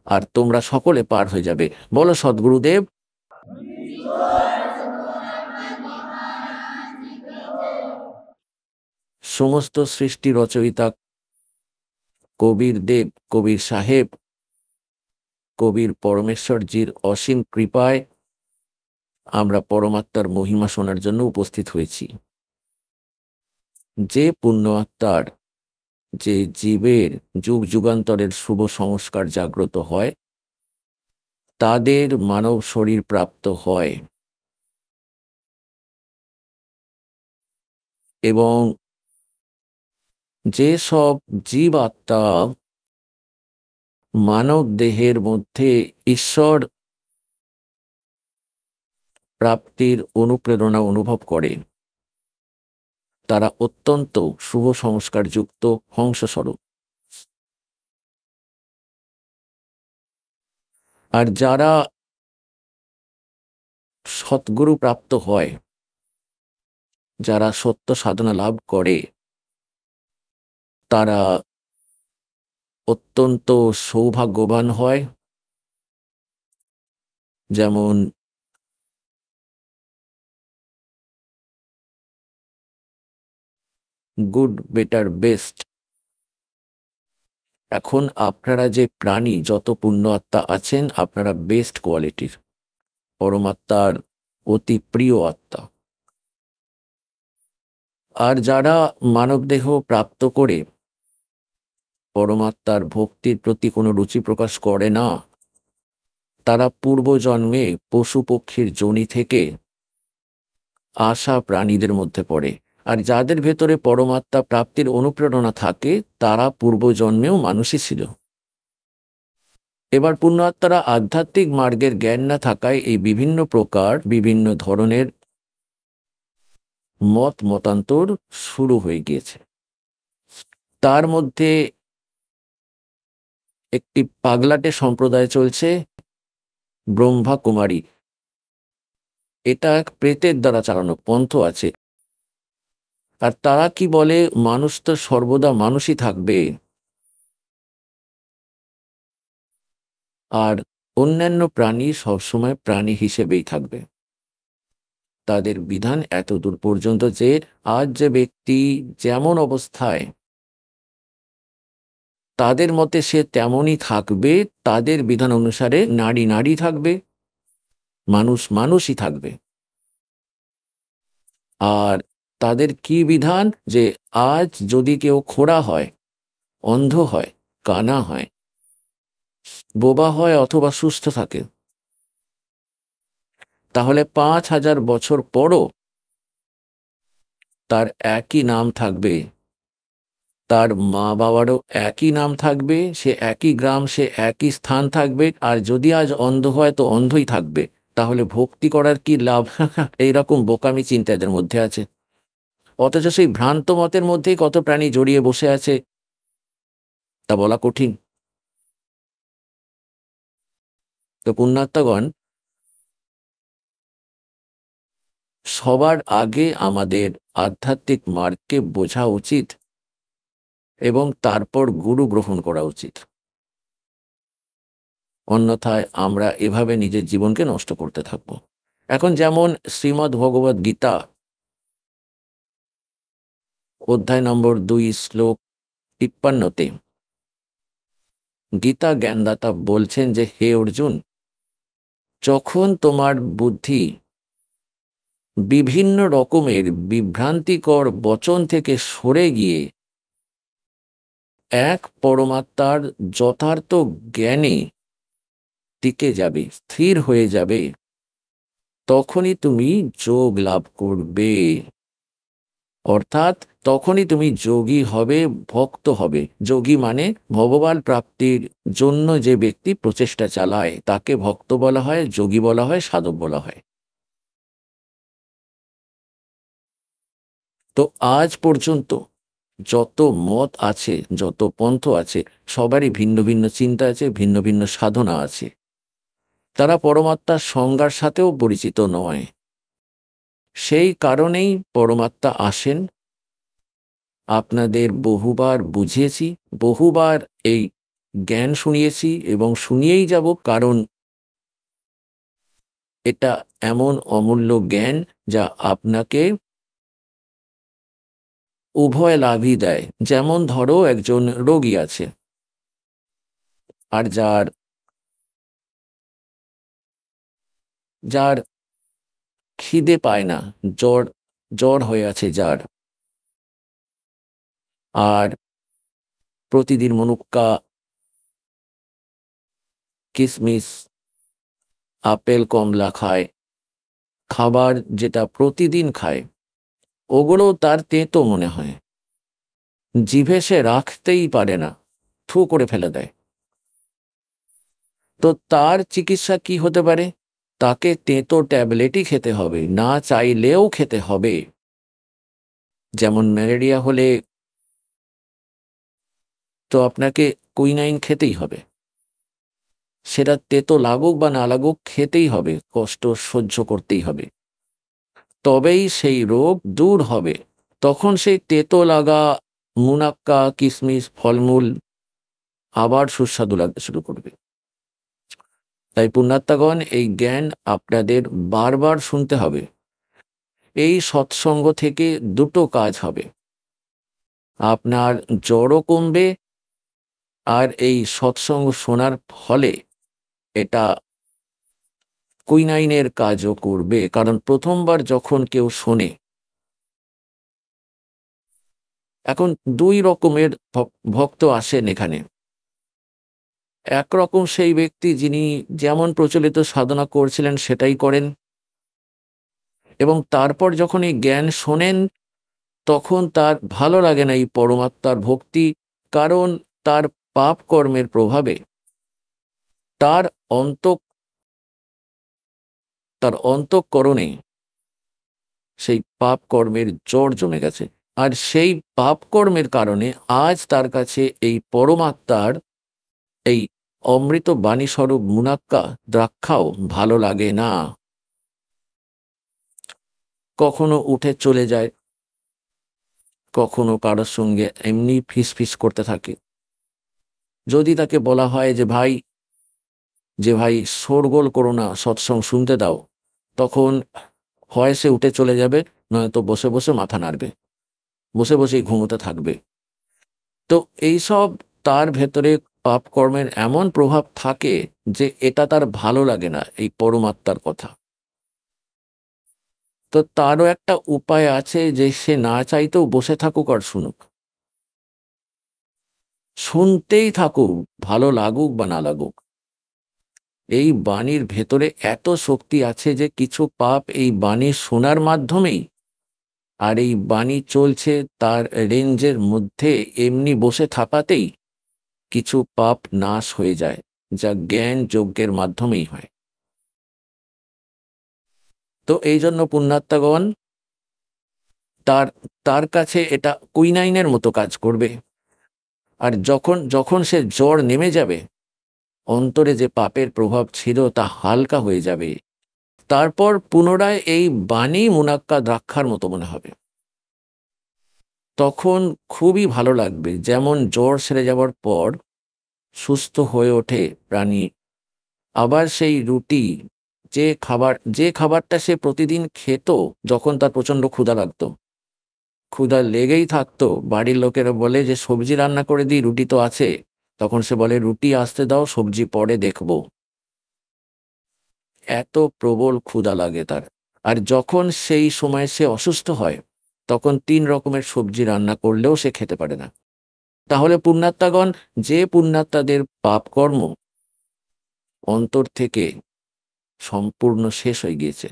আর তোমরা সকলে পার হয়ে যাবে। বলো সদ্গুরুদেব। সমস্ত সৃষ্টি রচয়িতা কবির দেব, কবির সাহেব, কবির পরমেশ্বরজির অসীম কৃপায় আমরা পরমাত্মার মহিমা শোনার জন্য উপস্থিত হয়েছি। যে পুণ্য আত্মার, যে জীবের যুগ যুগান্তরের শুভ সংস্কার জাগ্রত হয়, তাদের মানব শরীর প্রাপ্ত হয় এবং যে সব জীব আত্মা মানব দেহের মধ্যে ঈশ্বর প্রাপ্তির অনুপ্রেরণা অনুভব করে, তারা অত্যন্ত শুভ সংস্কার যুক্ত হংসস্বরূপ। আর যারা সদ্গুরু প্রাপ্ত হয়, যারা সত্য সাধনা লাভ করে, তারা অত্যন্ত সৌভাগ্যবান হয়। যেমন গুড, বেটার, বেস্ট। এখন আপনারা যে প্রাণী, যত পুণ্য আত্মা আছেন, আপনারা বেস্ট কোয়ালিটির, পরমাত্মার অতি প্রিয় আত্মা। আর যারা মানবদেহ প্রাপ্ত করে পরমাত্মার ভক্তির প্রতি কোনো রুচি প্রকাশ করে না, তারা পূর্বজন্মে পশু পক্ষীর যোনি থেকে আসা প্রাণীদের মধ্যে পড়ে। আর যাদের ভেতরে পরমাত্মা প্রাপ্তির অনুপ্রেরণা থাকে তারা পূর্বজন্মেও মানুষই ছিল। এবার পুণ্যাত্মারা আধ্যাত্মিক মার্গের জ্ঞান না থাকায় এই বিভিন্ন প্রকার বিভিন্ন ধরনের মতান্তর শুরু হয়ে গিয়েছে। তার মধ্যে একটি পাগলাটে সম্প্রদায় চলছে, ব্রহ্মা কুমারী। এটা এক প্রেতের দ্বারা চালানো পন্থ আছে। আর তারা কি বলে, মানুষ তো সর্বদা মানুষই থাকবে, আর অন্যান্য প্রাণী সবসময় প্রাণী হিসেবেই থাকবে। তাদের বিধান এত দূর পর্যন্ত যে আজ যে ব্যক্তি যেমন অবস্থায়, তাদের মতে সে তেমনই থাকবে। তাদের বিধান অনুসারে নারী নারী থাকবে, মানুষ মানুষই থাকবে। আর তাদের কি বিধান, যে আজ যদি কেউ খোড়া হয়, অন্ধ হয়, কানা হয়, বোবা হয় অথবা সুস্থ থাকে, তাহলে 5000 বছর পরও তার একই নাম থাকবে, তার মা বাবারও একই নাম থাকবে, সে একই গ্রাম, সে একই স্থান থাকবে। আর যদি আজ অন্ধ হয় তো অন্ধই থাকবে। তাহলে ভক্তি করার কি লাভ? এইরকম বোকামি চিন্তা এদের মধ্যে আছে। অথচ সেই ভ্রান্ত মতের মধ্যেই কত প্রাণী জড়িয়ে বসে আছে, তা বলা কঠিন। তো পুণ্যাত্মাগণ, সবার আগে আমাদের আধ্যাত্মিক মার্গকে বোঝা উচিত এবং তারপর গুরু গ্রহণ করা উচিত। অন্যথায় আমরা এভাবে নিজের জীবনকে নষ্ট করতে থাকব। এখন যেমন শ্রীমদ্ ভগবদ গীতা অধ্যায় নম্বর 2 শ্লোক 53-তে গীতা জ্ঞানদাতা বলছেন যে, হে অর্জুন, যখন তোমার বুদ্ধি বিভিন্ন রকমের বিভ্রান্তিকর বচন থেকে সরে গিয়ে এক পরমাত্মার যথার্থ জ্ঞানে টিকে যাবে, স্থির হয়ে যাবে, তখনই তুমি যোগ লাভ করবে। অর্থাৎ তখনই তুমি যোগী হবে, ভক্ত হবে। যোগী মানে ভগবান প্রাপ্তির জন্য যে ব্যক্তি প্রচেষ্টা চালায় তাকে ভক্ত বলা হয়, যোগী বলা হয়, সাধক বলা হয়। তো আজ পর্যন্ত যত মত আছে, যত পন্থ আছে, সবারই ভিন্ন ভিন্ন চিন্তা আছে, ভিন্ন ভিন্ন সাধনা আছে। তারা পরমাত্মার সংজ্ঞার সাথেও পরিচিত নয়। সেই কারণেই পরমাত্মা আসেন। আপনাদের বহুবার বুঝিয়েছি, বহুবার এই জ্ঞান শুনিয়েছি এবং শুনিয়েই যাব, কারণ এটা এমন অমূল্য জ্ঞান যা আপনাকে উভয় লাভই দেয়। যেমন ধরো একজন রোগী আছে, আর যার যার খিদে পায় না, জ্বর জ্বর হয়ে আছে যার, আর প্রতিদিন মুনুক্কা, কিশমিশ, আপেল, কমলা খায়, খাবার যেটা প্রতিদিন খায়, ওগুলো তার তেতো মনে হয়, জিভে সে রাখতেই পারে না, থু করে ফেলে দেয়। তো তার চিকিৎসা কি হতে পারে? তাকে তেতো ট্যাবলেটই খেতে হবে, না চাইলেও খেতে হবে। যেমন ম্যালেরিয়া হলে তো আপনাকে কুইনাইন খেতেই হবে, সেটা তেতো লাগুক বা না লাগুক খেতেই হবে, কষ্ট সহ্য করতেই হবে, তবেই সেই রোগ দূর হবে। তখন সেই তেতো লাগা মুনাক্কা, কিশমিশ, ফলমূল আবার সুস্বাদু লাগতে শুরু করবে। তাই পুণ্যাত্মাগণ, এই জ্ঞান আপনাদের বারবার শুনতে হবে। এই সৎসঙ্গ থেকে দুটো কাজ হবে, আপনার জ্বরও কমবে, আর এই সৎসঙ্গ শোনার ফলে এটা কুইনাইনের কাজও করবে। কারণ প্রথমবার যখন কেউ শোনে, এখন দুই রকমের ভক্ত আসেন এখানে। একরকম সেই ব্যক্তি যিনি যেমন প্রচলিত সাধনা করছিলেন সেটাই করেন, এবং তারপর যখন এই জ্ঞান শোনেন তখন তার ভালো লাগে না এই পরমাত্মার ভক্তি, কারণ তার পাপ কর্মের প্রভাবে তার অন্ত তার অন্তঃকরণে সেই পাপ কর্মের জড় জমে গেছে। আর সেই পাপ কর্মের কারণে আজ তার কাছে এই পরমাত্মার এই অমৃত বাণী স্বরূপ মুনাক্কা দ্রাক্ষাও ভালো লাগে না। কখনো উঠে চলে যায়, কখনো কারোর সঙ্গে এমনি ফিস ফিস করতে থাকে। যদি তাকে বলা হয় যে ভাই শোরগোল করো না, সৎসঙ্গ শুনতে দাও, তখন হয় সে উঠে চলে যাবে, নয়তো বসে বসে মাথা নাড়বে, বসে বসেই ঘুমোতে থাকবে। তো এইসব তার ভেতরে পাপ কর্মের এমন প্রভাব থাকে যে এটা তার ভালো লাগে না এই পরমাত্মার কথা। তো তারও একটা উপায় আছে যে সে না চাইতেও বসে থাকুক আর শুনুক, শুনতেই থাকুক, ভালো লাগুক বা না লাগুক। এই বাণীর ভেতরে এত শক্তি আছে যে কিছু পাপ এই বাণী শোনার মাধ্যমেই, আর এই বাণী চলছে তার রেঞ্জের মধ্যে এমনি বসে থাকাতেই কিছু পাপ নাশ হয়ে যায়, যা জ্ঞান যজ্ঞের মাধ্যমেই হয়। তো এই জন্য পুণ্যাত্মাগণ তার তার কাছে এটা কুইনাইনের মতো কাজ করবে। আর যখন যখন সে জ্বর নেমে যাবে, অন্তরে যে পাপের প্রভাব ছিল তা হালকা হয়ে যাবে, তারপর পুনরায় এই বাণী মুনাক্কা দ্রাক্ষার মতো মনে হবে। তখন খুবই ভালো লাগবে, যেমন জ্বর সেরে যাওয়ার পর সুস্থ হয়ে ওঠে প্রাণী। আবার সেই রুটি, যে খাবারটা সে প্রতিদিন খেত, যখন তার প্রচন্ড ক্ষুধা লাগতো, ক্ষুধা লেগেই থাকতো, বাড়ির লোকেরা বলে যে সবজি রান্না করে দিই, রুটি তো আছে, তখন সে বলে রুটি আসতে দাও, সবজি পরে দেখবো। এত প্রবল ক্ষুধা লাগে তার। আর যখন সেই সময় সে অসুস্থ হয়, তখন 3 রকমের সবজি রান্না করলেও সে খেতে পারে না। তাহলে পুণ্যাত্মাগণ, যে পুণ্যাত্মাদের পাপ কর্ম অন্তর থেকে সম্পূর্ণ শেষ হয়ে গিয়েছে,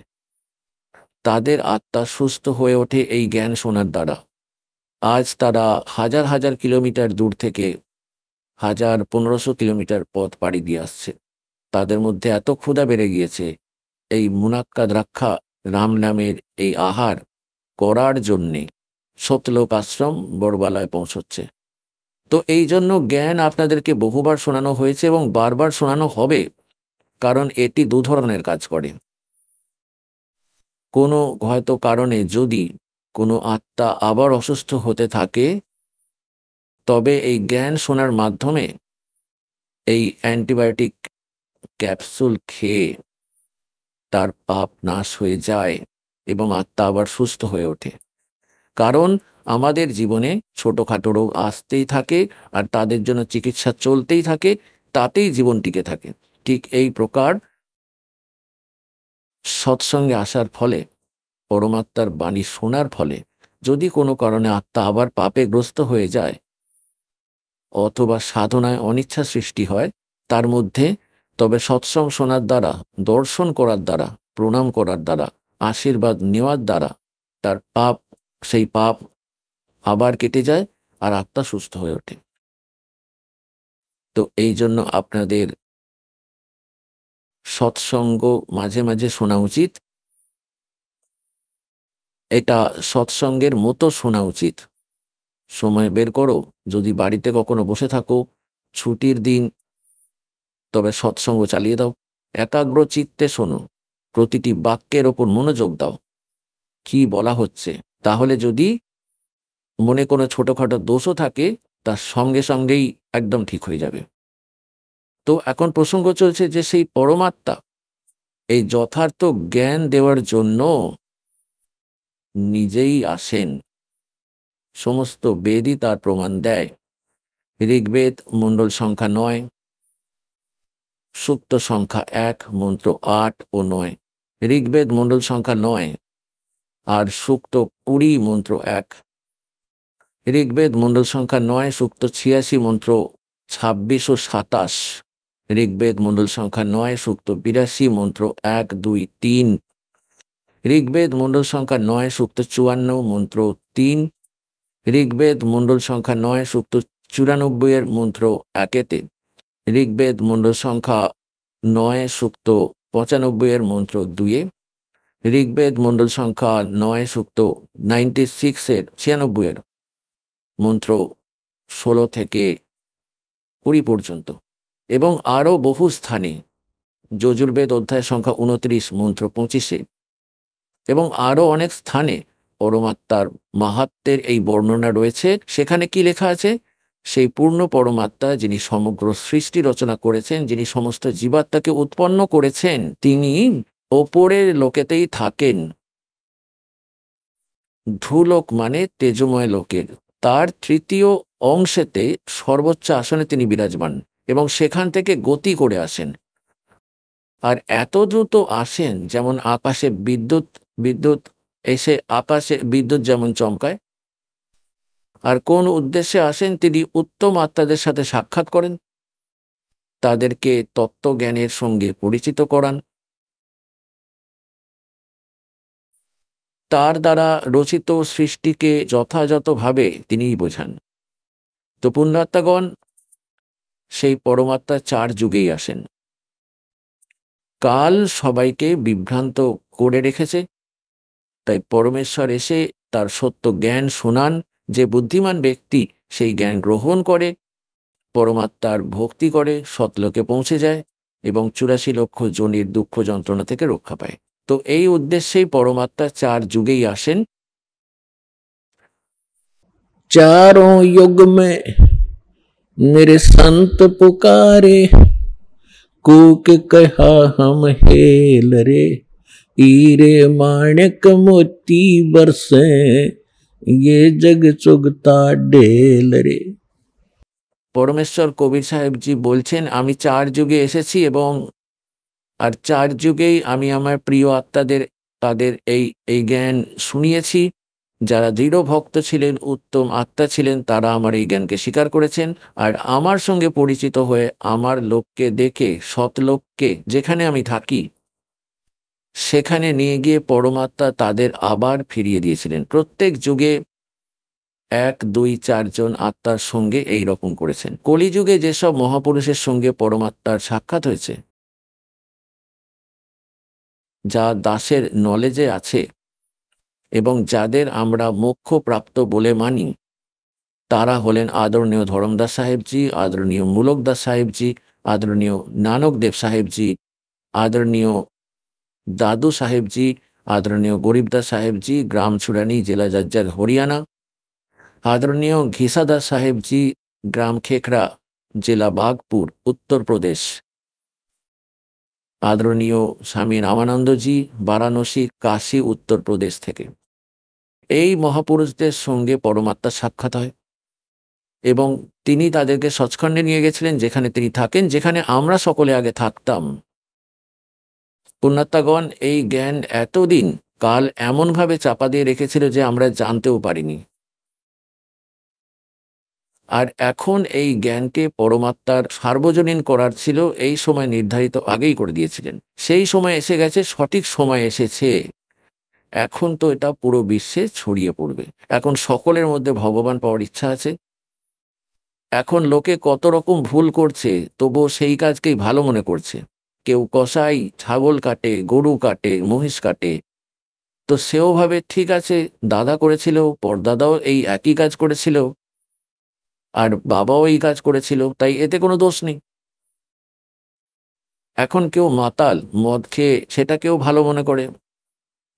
তাদের আত্মা সুস্থ হয়ে ওঠে এই জ্ঞান শোনার দ্বারা। আজ তারা হাজার হাজার কিলোমিটার দূর থেকে 1000-1500 কিলোমিটার পথ পাড়ি দিয়ে আসছে। তাদের মধ্যে এত ক্ষুধা বেড়ে গিয়েছে, এই মুনাক্কা দ্রাক্ষা রাম নামের এই আহার করার জন্যে সতলোক আশ্রম বড়বালায় পৌঁছচ্ছে। তো এই জন্য জ্ঞান আপনাদেরকে বহুবার শোনানো হয়েছে এবং বারবার শোনানো হবে, কারণ এটি 2 ধরনের কাজ করে। কোনো হয়তো কারণে যদি কোনো আত্মা আবার অসুস্থ হতে থাকে, তবে এই জ্ঞান শোনার মাধ্যমে এই অ্যান্টিবায়োটিক ক্যাপসুল খেয়ে তার পাপ নাশ হয়ে যায় এবং আত্মা আবার সুস্থ হয়ে ওঠে। কারণ আমাদের জীবনে ছোটখাটো রোগ আসতেই থাকে, আর তাদের জন্য চিকিৎসা চলতেই থাকে, তাতেই জীবন টিকে থাকে। ঠিক এই প্রকার সৎসঙ্গে আসার ফলে, পরমাত্মার বাণী শোনার ফলে, যদি কোনো কারণে আত্মা আবার পাপে গ্রস্ত হয়ে যায় অথবা সাধনায় অনিচ্ছা সৃষ্টি হয় তার মধ্যে, তবে সৎসঙ্গ শোনার দ্বারা, দর্শন করার দ্বারা, প্রণাম করার দ্বারা, আশীর্বাদ নেওয়ার দ্বারা তার সেই পাপ আবার কেটে যায় আর আত্মা সুস্থ হয়ে ওঠে। তো এই জন্য আপনাদের সৎসঙ্গ মাঝে মাঝে শোনা উচিত। এটা সৎসঙ্গের মতো শোনা উচিত। সময় বের করো, যদি বাড়িতে কখনো বসে থাকো, ছুটির দিন, তবে সৎসঙ্গ চালিয়ে দাও। একাগ্র চিত্তে শোনো, প্রতিটি বাক্যের ওপর মনোযোগ দাও, কি বলা হচ্ছে। তাহলে যদি মনে কোনো ছোটখাটো দোষও থাকে, তার সঙ্গে সঙ্গেই একদম ঠিক হয়ে যাবে। তো এখন প্রসঙ্গ চলছে যে সেই পরমাত্মা এই যথার্থ জ্ঞান দেওয়ার জন্য নিজেই আসেন। সমস্ত বেদই তার প্রমাণ দেয়। ঋগ্বেদ মণ্ডল সংখ্যা 9, সূক্ত সংখ্যা 1, মন্ত্র 8 ও 9। ঋগ্বেদ মণ্ডল সংখ্যা 9 আর সূক্ত 20, মন্ত্র 1। ঋগ্বেদ মণ্ডল সংখ্যা 9 সূক্ত 86 মন্ত্র 26 ও 27। ঋগ্বেদ মণ্ডল সংখ্যা 9 সূক্ত 82 মন্ত্র 1, 2, 3। ঋগ্বেদ মণ্ডল সংখ্যা 9 সূক্ত 54 মন্ত্র 3। ঋগ্বেদ মণ্ডল সংখ্যা 9 সূক্ত 94 এর মন্ত্র 1-তে। ঋগ্বেদ মণ্ডল সংখ্যা 9 সূক্ত 95 এর মন্ত্র 2-এ। ঋগ্বেদ মণ্ডল সংখ্যা 9 সূক্ত 96 এর মন্ত্র 16 থেকে 20 পর্যন্ত, এবং আরও বহু স্থানে যজুর্বেদ অধ্যায় সংখ্যা 29 মন্ত্র 25-এ, এবং আরও অনেক স্থানে পরমাত্মার মাহাত্ম্যের এই বর্ণনা রয়েছে। সেখানে কি লেখা আছে? সেই পূর্ণ পরমাত্মা, যিনি সমগ্র সৃষ্টি রচনা করেছেন, যিনি সমস্ত জীবাত্মাকে উৎপন্ন করেছেন, তিনি ওপরের লোকেতেই থাকেন। ধূলোক মানে তেজময় লোকের, তার তৃতীয় অংশেতে সর্বোচ্চ আসনে তিনি বিরাজমান, এবং সেখান থেকে গতি করে আসেন। আর এত দ্রুত আসেন যেমন আকাশে বিদ্যুৎ এসে আকাশে বিদ্যুৎ যেমন চমকায়। আর কোন উদ্দেশ্যে আসেন? তিনি উত্তম আত্মাদের সাথে সাক্ষাৎ করেন, তাদেরকে তত্ত্বজ্ঞানের সঙ্গে পরিচিত করান, তার দ্বারা রচিত সৃষ্টিকে যথাযথভাবে তিনিই বোঝান। তো পুণ্যাত্মাগণ সেই পরমাত্মা 4 যুগেই আসেন। কাল সবাইকে বিভ্রান্ত করে রেখেছে, তাই পরমেশ্বর এসে তার সত্য জ্ঞান শোনান। যে বুদ্ধিমান ব্যক্তি সেই জ্ঞান গ্রহণ করে, পরমাত্মার ভক্তি করে, সৎলোকে পৌঁছে যায় এবং 84 লক্ষ যোনির দুঃখ যন্ত্রণা থেকে রক্ষা পায়। তো এই উদ্দেশ্যেই পরমাত্মা 4 যুগেই আসেন। चारों युग में मेरे संत पुकारे, कूक कहा हम हेल रे, हीरे माणिक मोती बरसे, ये जग चुगता ढेल रे। পরমেশ্বর কবির সাহেবজি বলছেন, আমি 4 যুগে এসেছি এবং আর 4 যুগেই আমি আমার প্রিয় আত্মাদের তাদের এই জ্ঞান শুনিয়েছি। যারা দৃঢ় ভক্ত ছিলেন, উত্তম আত্মা ছিলেন, তারা আমার এই জ্ঞানকে স্বীকার করেছেন। আর আমার সঙ্গে পরিচিত হয়ে আমার লোককে দেখে, সৎলোককে যেখানে আমি থাকি সেখানে নিয়ে গিয়ে পরমাত্মা তাদের আবার ফিরিয়ে দিয়েছিলেন। প্রত্যেক যুগে 1, 2, 4 জন আত্মার সঙ্গে এই রকম করেছেন। কলিযুগে যেসব মহাপুরুষের সঙ্গে পরমাত্মার সাক্ষাৎ হয়েছে, যা দাসের নলেজে আছে এবং যাদের আমরা মোক্ষ প্রাপ্ত বলে মানি, তারা হলেন আদরণীয় ধরমদাস সাহেবজি, আদরণীয় মূলকদাস সাহেবজি, আদরণীয় নানকদেব সাহেবজি, আদরণীয় দাদু সাহেবজি, আদরণীয় গরিবদাস সাহেবজি, গ্রাম ছুরানি, জেলা জাজ্জার, হরিয়ানা, আদরণীয় ঘিসাদাস সাহেবজি, গ্রাম খেখরা, জেলা বাগপুর, উত্তরপ্রদেশ, আদরণীয় স্বামী রামানন্দজি, বারাণসী, কাশী, উত্তরপ্রদেশ থেকে। এই মহাপুরুষদের সঙ্গে পরমাত্মার সাক্ষাৎ হয় এবং তিনি তাদেরকে সচখণ্ডে নিয়ে গেছিলেন, যেখানে তিনি থাকেন, যেখানে আমরা সকলে আগে থাকতাম। পুণ্যাত্মাগণ, এই জ্ঞান এতদিন কাল এমনভাবে চাপা দিয়ে রেখেছিল যে আমরা জানতেও পারিনি। আর এখন এই জ্ঞানকে পরমাত্মার সার্বজনীন করার ছিল, এই সময় নির্ধারিত আগেই করে দিয়েছিলেন। সেই সময় এসে গেছে, সঠিক সময় এসেছে। এখন তো এটা পুরো বিশ্বে ছড়িয়ে পড়বে। এখন সকলের মধ্যে ভগবান পাওয়ার ইচ্ছা আছে। এখন লোকে কত রকম ভুল করছে, তবুও সেই কাজকেই ভালো মনে করছে। কেউ কসাই, ছাগল কাটে, গরু কাটে, মহিষ কাটে, তো সেও ভাবে ঠিক আছে, দাদা করেছিল, পরদাদাও এই একই কাজ করেছিল, আর বাবাও এই কাজ করেছিল, তাই এতে কোনো দোষ নেই। এখন কেউ মাতাল, মদ খেয়ে সেটাকেও ভালো মনে করে,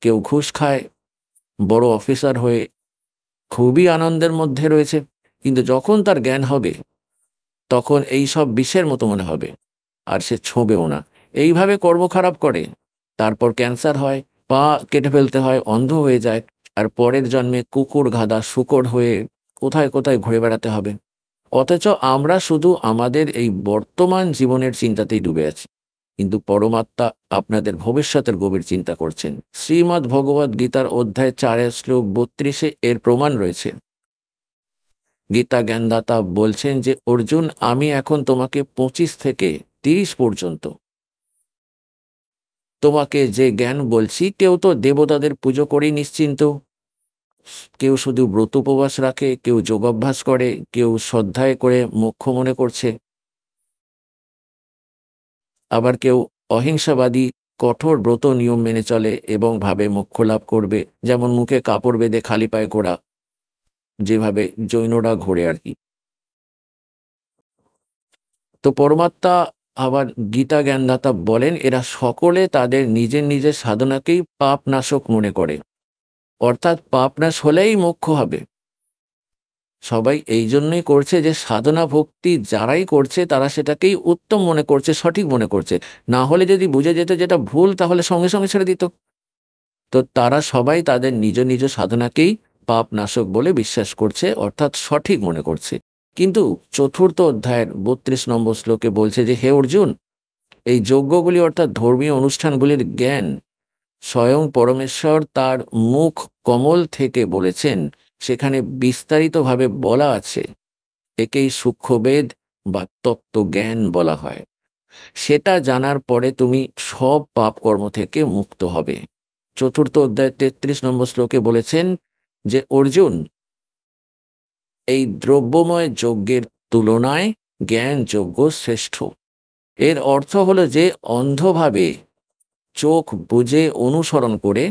কেউ ঘুষ খায়, বড় অফিসার হয়ে খুবই আনন্দের মধ্যে রয়েছে। কিন্তু যখন তার জ্ঞান হবে, তখন এই সব বিষের মতো মনে হবে, আর সে ছোঁবেও না। এইভাবে কর্ম খারাপ করে, তারপর ক্যান্সার হয়, পা কেটে ফেলতে হয়, অন্ধ হয়ে যায়, আর পরের জন্মে কুকুর, গাধা, শূকর হয়ে কোথায় কোথায় ঘুরে বেড়াতে হবে। অথচ আমরা শুধু আমাদের এই বর্তমান জীবনের চিন্তাতেই ডুবে আছি, কিন্তু পরমাত্মা আপনাদের ভবিষ্যতের গভীর চিন্তা করছেন। শ্রীমদ্ ভগবদ্ গীতার অধ্যায় 4 শ্লোক 32 এর প্রমাণ রয়েছে। গীতা জ্ঞানদাতা বলছেন যে অর্জুন, আমি এখন তোমাকে 25 থেকে 30 পর্যন্ত তোমাকে যে জ্ঞান বলছি, কেউ তো দেবতাদের পুজো করেই নিশ্চিন্ত, কেউ শুধু ব্রত উপবাস রাখে, কেউ যোগাভ্যাস করে, কেউ শ্রদ্ধায় করে মোক্ষ মনে করছে, আবার কেউ অহিংসাবাদী কঠোর ব্রত নিয়ম মেনে চলে এবং ভাবে মোক্ষ লাভ করবে, যেমন মুখে কাপড় বেঁধে খালি পায়ে ঘোরা, যেভাবে জৈনরা ঘোরে আর কি। তো পরমাত্মা আবার গীতা জ্ঞানদাতা বলেন, এরা সকলে তাদের নিজের নিজের সাধনাকেই পাপ নাশক মনে করে, অর্থাৎ পাপ নাশ হলেই মোক্ষ হবে। সবাই এই জন্যই করছে যে সাধনা ভক্তি যারাই করছে তারা সেটাকেই উত্তম মনে করছে, সঠিক মনে করছে। না হলে যদি বুঝে যেত যেটা ভুল, তাহলে সঙ্গে সঙ্গে ছেড়ে দিত। তো তারা সবাই তাদের নিজ নিজ সাধনাকেই পাপ নাশক বলে বিশ্বাস করছে, অর্থাৎ সঠিক মনে করছে। কিন্তু চতুর্থ অধ্যায়ের 32 নম্বর শ্লোকে বলছে যে, হে অর্জুন, এই যজ্ঞগুলি অর্থাৎ ধর্মীয় অনুষ্ঠানগুলির জ্ঞান স্বয়ং পরমেশ্বর তার মুখ কমল থেকে বলেছেন। সেখানে বিস্তারিতভাবে বলা আছে, একেই সূক্ষ্মবেদ বা তত্ত্বজ্ঞান বলা হয়। সেটা জানার পরে তুমি সব পাপ কর্ম থেকে মুক্ত হবে। চতুর্থ অধ্যায় 33 নম্বর শ্লোকে বলেছেন যে, অর্জুন, এই দ্রব্যময় যজ্ঞের তুলনায় জ্ঞান যজ্ঞ শ্রেষ্ঠ। এর অর্থ হলো যে অন্ধভাবে চোখ বুজে অনুসরণ করে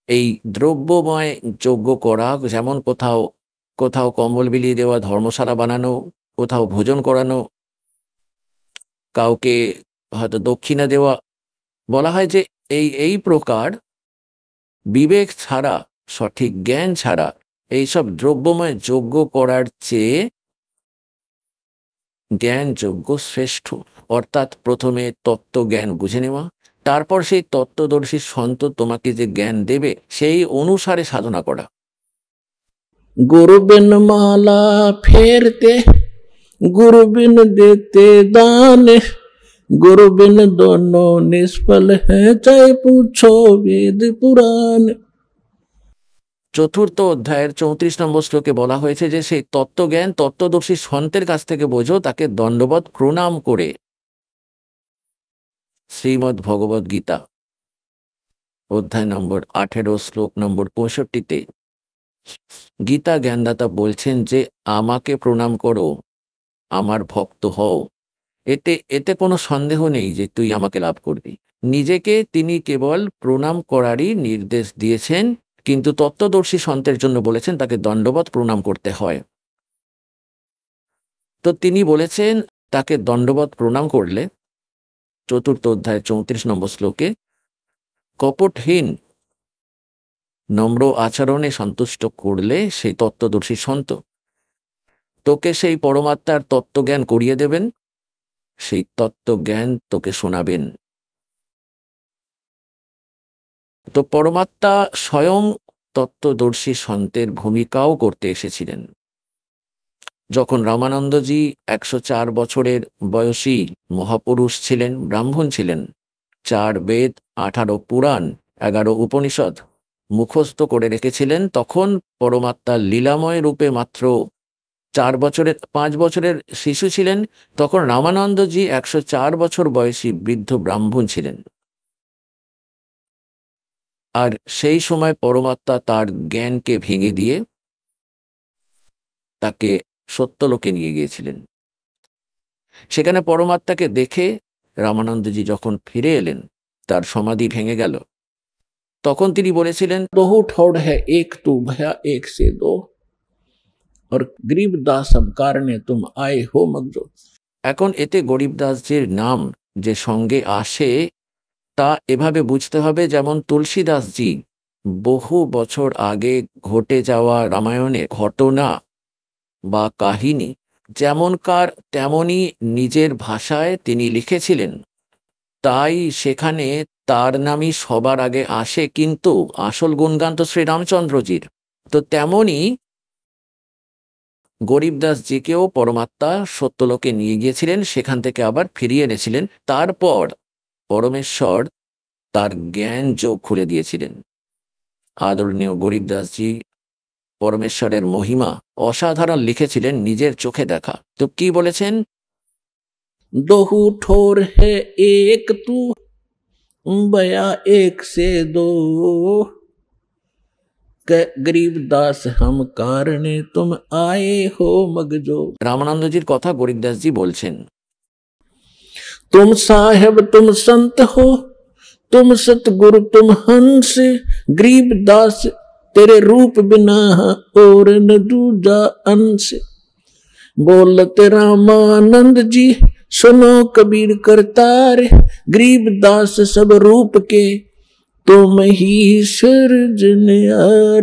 এই দ্রব্যময় যজ্ঞ করা, যেমন কোথাও কোথাও কম্বল বিলিয়ে দেওয়া, ধর্মশালা বানানো, কোথাও ভোজন করানো, কাউকে হয়তো দক্ষিণা দেওয়া, বলা হয় যে এই প্রকার বিবেক ছাড়া, সঠিক জ্ঞান ছাড়া এইসব দ্রব্যময় যজ্ঞ করার চেয়ে জ্ঞান যজ্ঞ শ্রেষ্ঠ। অর্থাৎ প্রথমে তত্ত্বজ্ঞান বুঝে নেওয়া, তারপর সেই তত্ত্বদর্শী সন্ত তোমাকে যে জ্ঞান দেবে সেই অনুসারে সাধনা করা। गुरु बिन माला फेरते, गुरु बिन देते दान, गुरु बिन दोनों निष्फल है, चाहे पूछो वेद पुराण। চতুর্থ অধ্যায়ের 34 নম্বর শ্লোকে বলা হয়েছে যে সেই তত্ত্বজ্ঞান তত্ত্বদর্শী সন্তের কাছ থেকে বোঝো, তাকে দণ্ডবত প্রণাম করে। শ্রীমদ্ ভগবদ গীতা অধ্যায় নম্বর 18 শ্লোক নম্বর 65-তে গীতা জ্ঞানদাতা বলছেন যে, আমাকে প্রণাম করো, আমার ভক্ত হও। এতে কোনো সন্দেহ নেই যে তুই আমাকে লাভ করবি। নিজেকে তিনি কেবল প্রণাম করারই নির্দেশ দিয়েছেন, কিন্তু তত্ত্বদর্শী সন্তের জন্য বলেছেন তাকে দণ্ডবত প্রণাম করতে হয়। তো তিনি বলেছেন তাকে দণ্ডবত প্রণাম করলে, চতুর্থ অধ্যায় 34 নম্বর শ্লোকে, কপটহীন নম্র আচরণে সন্তুষ্ট করলে সেই তত্ত্বদর্শী সন্ত তোকে সেই পরমাত্মার তত্ত্বজ্ঞান করিয়ে দেবেন, সেই তত্ত্বজ্ঞান তোকে শোনাবেন। তো পরমাত্মা স্বয়ং তত্ত্বদর্শী সন্তের ভূমিকাও করতে এসেছিলেন। যখন রামানন্দজি 104 বছরের বয়সী মহাপুরুষ ছিলেন, ব্রাহ্মণ ছিলেন, 4 বেদ, 18 পুরাণ, 11 উপনিষদ মুখস্থ করে রেখেছিলেন, তখন পরমাত্মা লীলাময় রূপে মাত্র 5 বছরের শিশু ছিলেন। তখন রামানন্দজি 104 বছর বয়সী বৃদ্ধ ব্রাহ্মণ ছিলেন। আর সেই সময় পরমাত্মা তার জ্ঞানকে ভেঙে দিয়ে তাকে সত্যলোকে নিয়ে গিয়েছিলেন। সেখানে পরমাত্মাকে দেখে রামানন্দজি যখন ফিরে এলেন, তার সমাধি ভেঙে গেল। তখন তিনি বলেছিলেন, बहु ठौड़ है एक तू भया एक से दो, और गरीबदास सब कारणे तुम आए हो मगजो। এখন এতে গরিবদাসজির নাম যে সঙ্গে আসে তা এভাবে বুঝতে হবে, যেমন তুলসীদাসজি বহু বছর আগে ঘটে যাওয়া রামায়ণের ঘটনা বা কাহিনী যেমনকার তেমনই নিজের ভাষায় তিনি লিখেছিলেন, তাই সেখানে তার নামই সবার আগে আসে, কিন্তু আসল গুণগান তো শ্রীরামচন্দ্রজির। তো তেমনি গরিবদাসজিকেও পরমাত্মা সত্যলোকে নিয়ে গিয়েছিলেন, সেখান থেকে আবার ফিরিয়ে এনেছিলেন। তারপর পরমেশ্বর তার জ্ঞান চোখ খুলে দিয়েছিলেন। আদরণীয় গরিবদাসজি পরমেশ্বরের মহিমা অসাধারণ লিখেছিলেন নিজের চোখে দেখা। তো কি বলেছেন? दोहू ठोर है एक तू, बया एक से दो, गरीब दास हम कारणे तुम आए हो मगजो। রামানন্দজির কথা গরিবদাসজি বলছেন। तुम साहेब तुम संत हो, तुम सतगुरु तुम हंस, गरीब दास तेरे रूप बिना और न दूजा अंश। बोलते रामानंद जी सुनो कबीर करतार, गरीब दास सब रूप के तुम ही सृजनहार।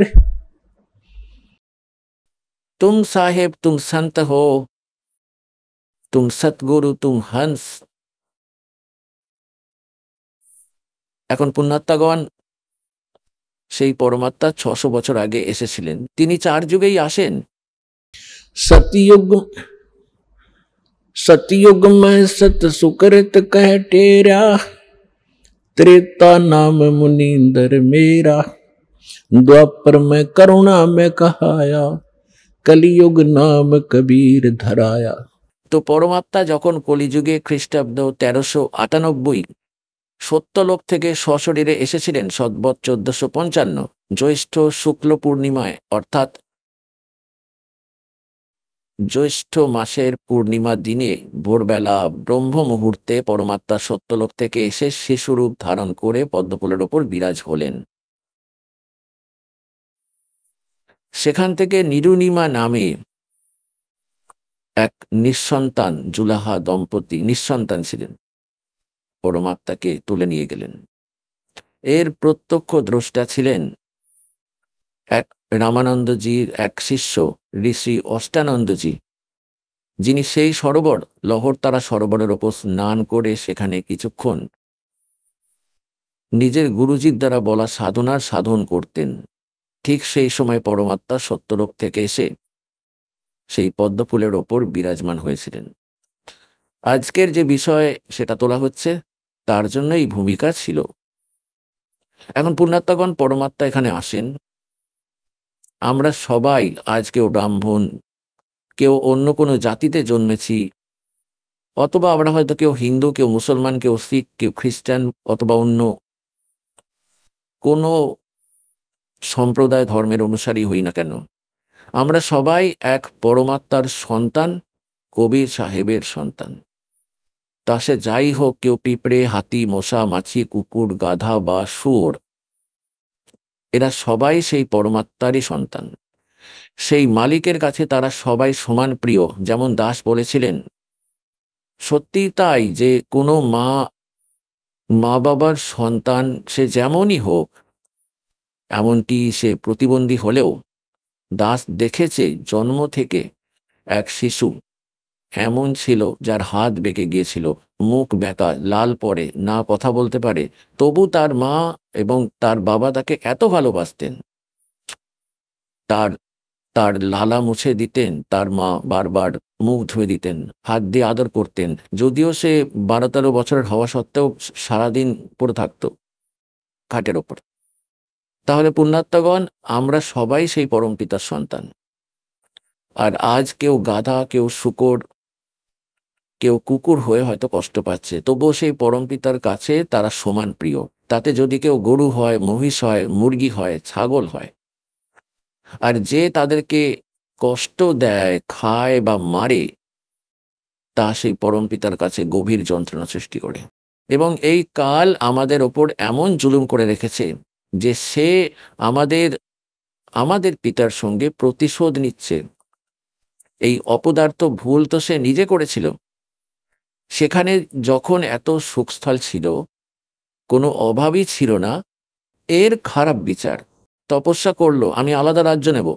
तुम साहेब तुम संत हो, तुम सतगुरु तुम हंस। এখন পুণ্যাত্মাগণ সেই পরমাত্মা 600 বছর আগে এসেছিলেন, তিনি 4 যুগেই আসেন। सतयुग सतयुग में सत सुकृत कह टेरा, त्रेता नाम मुनींदर मेरा, द्वापर में करुणा में कहाया, कलियुग नाम कबीर धराया। তো পরমাত্মা যখন কলিযুগে খ্রিস্টাব্দ 1398 সত্যলোক থেকে সশরীরে এসেছিলেন সদ্বৎ 1455 জ্যৈষ্ঠ শুক্ল পূর্ণিমায়, অর্থাৎ জ্যৈষ্ঠ মাসের পূর্ণিমা দিনে ভোরবেলা ব্রহ্ম মুহূর্তে পরমাত্মা সত্যলোক থেকে এসে শিশুরূপ ধারণ করে পদ্মফুলের ওপর বিরাজ হলেন। সেখান থেকে নিরুনিমা নামে এক নিঃসন্তান জুলাহা দম্পতি, নিঃসন্তান ছিলেন, পরমাত্মাকে তুলে নিয়ে গেলেন। এর প্রত্যক্ষ দ্রষ্টা ছিলেন এক রামানন্দজির এক শিষ্য ঋষি অষ্টানন্দজি, যিনি সেই সরোবর লহরতারা সরোবরের ওপর স্নান করে সেখানে কিছুক্ষণ নিজের গুরুজির দ্বারা বলা সাধনার সাধন করতেন। ঠিক সেই সময় পরমাত্মা সত্যলোক থেকে এসে সেই পদ্মফুলের ওপর বিরাজমান হয়েছিলেন। আজকের যে বিষয় সেটা তোলা হচ্ছে, তার জন্য এই ভূমিকা ছিল। এখন পুণ্যাত্মাগণ পরমাত্মা এখানে আসেন। আমরা সবাই আজ কেউ ব্রাহ্মণ, কেউ অন্য কোনো জাতিতে জন্মেছি, অথবা আমরা হয়তো কেউ হিন্দু, কেউ মুসলমান, কেউ শিখ, কেউ খ্রিস্টান, অথবা অন্য কোনো সম্প্রদায় ধর্মের অনুসারী হই না কেন, আমরা সবাই এক পরমাত্মার সন্তান, কবির সাহেবের সন্তান। তা সে যাই হোক, কেউ পিঁপড়ে, হাতি, মশা, মাছি, কুকুর, গাধা বা শুয়োর, এরা সবাই সেই পরমাত্মারই সন্তান। সেই মালিকের কাছে তারা সবাই সমান প্রিয়। যেমন দাস বলেছিলেন, সত্যি তাই যে কোনো মা বাবার সন্তান সে যেমনই হোক, এমনটি সে প্রতিবন্ধী হলেও দাস দেখেছে জন্ম থেকে এক শিশু এমন ছিল যার হাত বেঁকে গিয়েছিল, মুখ বেঁকা, লাল পড়ে, না কথা বলতে পারে, তবু তার মা এবং তার বাবা তাকে এত ভালোবাসতেন। তার লালা মুছে দিতেন, তার মা বারবার মুখ ধুয়ে দিতেন, হাত দিয়ে আদর করতেন, যদিও সে 12-13 বছরের হওয়া সত্ত্বেও সারাদিন পড়ে থাকতো খাটের ওপর। তাহলে পুণ্যাত্মাগণ, আমরা সবাই সেই পরমপিতার সন্তান। আর আজ কেউ গাধা, কেউ শূকর, কেউ কুকুর হয়ে হয়তো কষ্ট পাচ্ছে, তবুও সেই পরমপিতার কাছে তারা সমান প্রিয়। তাতে যদি কেউ গরু হয়, মহিষ হয়, মুরগি হয়, ছাগল হয়, আর যে তাদেরকে কষ্ট দেয়, খায় বা মারে, তা সেই পরমপিতার কাছে গভীর যন্ত্রণা সৃষ্টি করে। এবং এই কাল আমাদের ওপর এমন জুলুম করে রেখেছে যে সে আমাদের পিতার সঙ্গে প্রতিশোধ নিচ্ছে। এই অপদার্থ ভুল তো সে নিজে করেছিল। সেখানে যখন এত সুখস্থল ছিল, কোনো অভাবই ছিল না, এর খারাপ বিচার। তপস্যা করলো, আমি আলাদা রাজ্য নেব।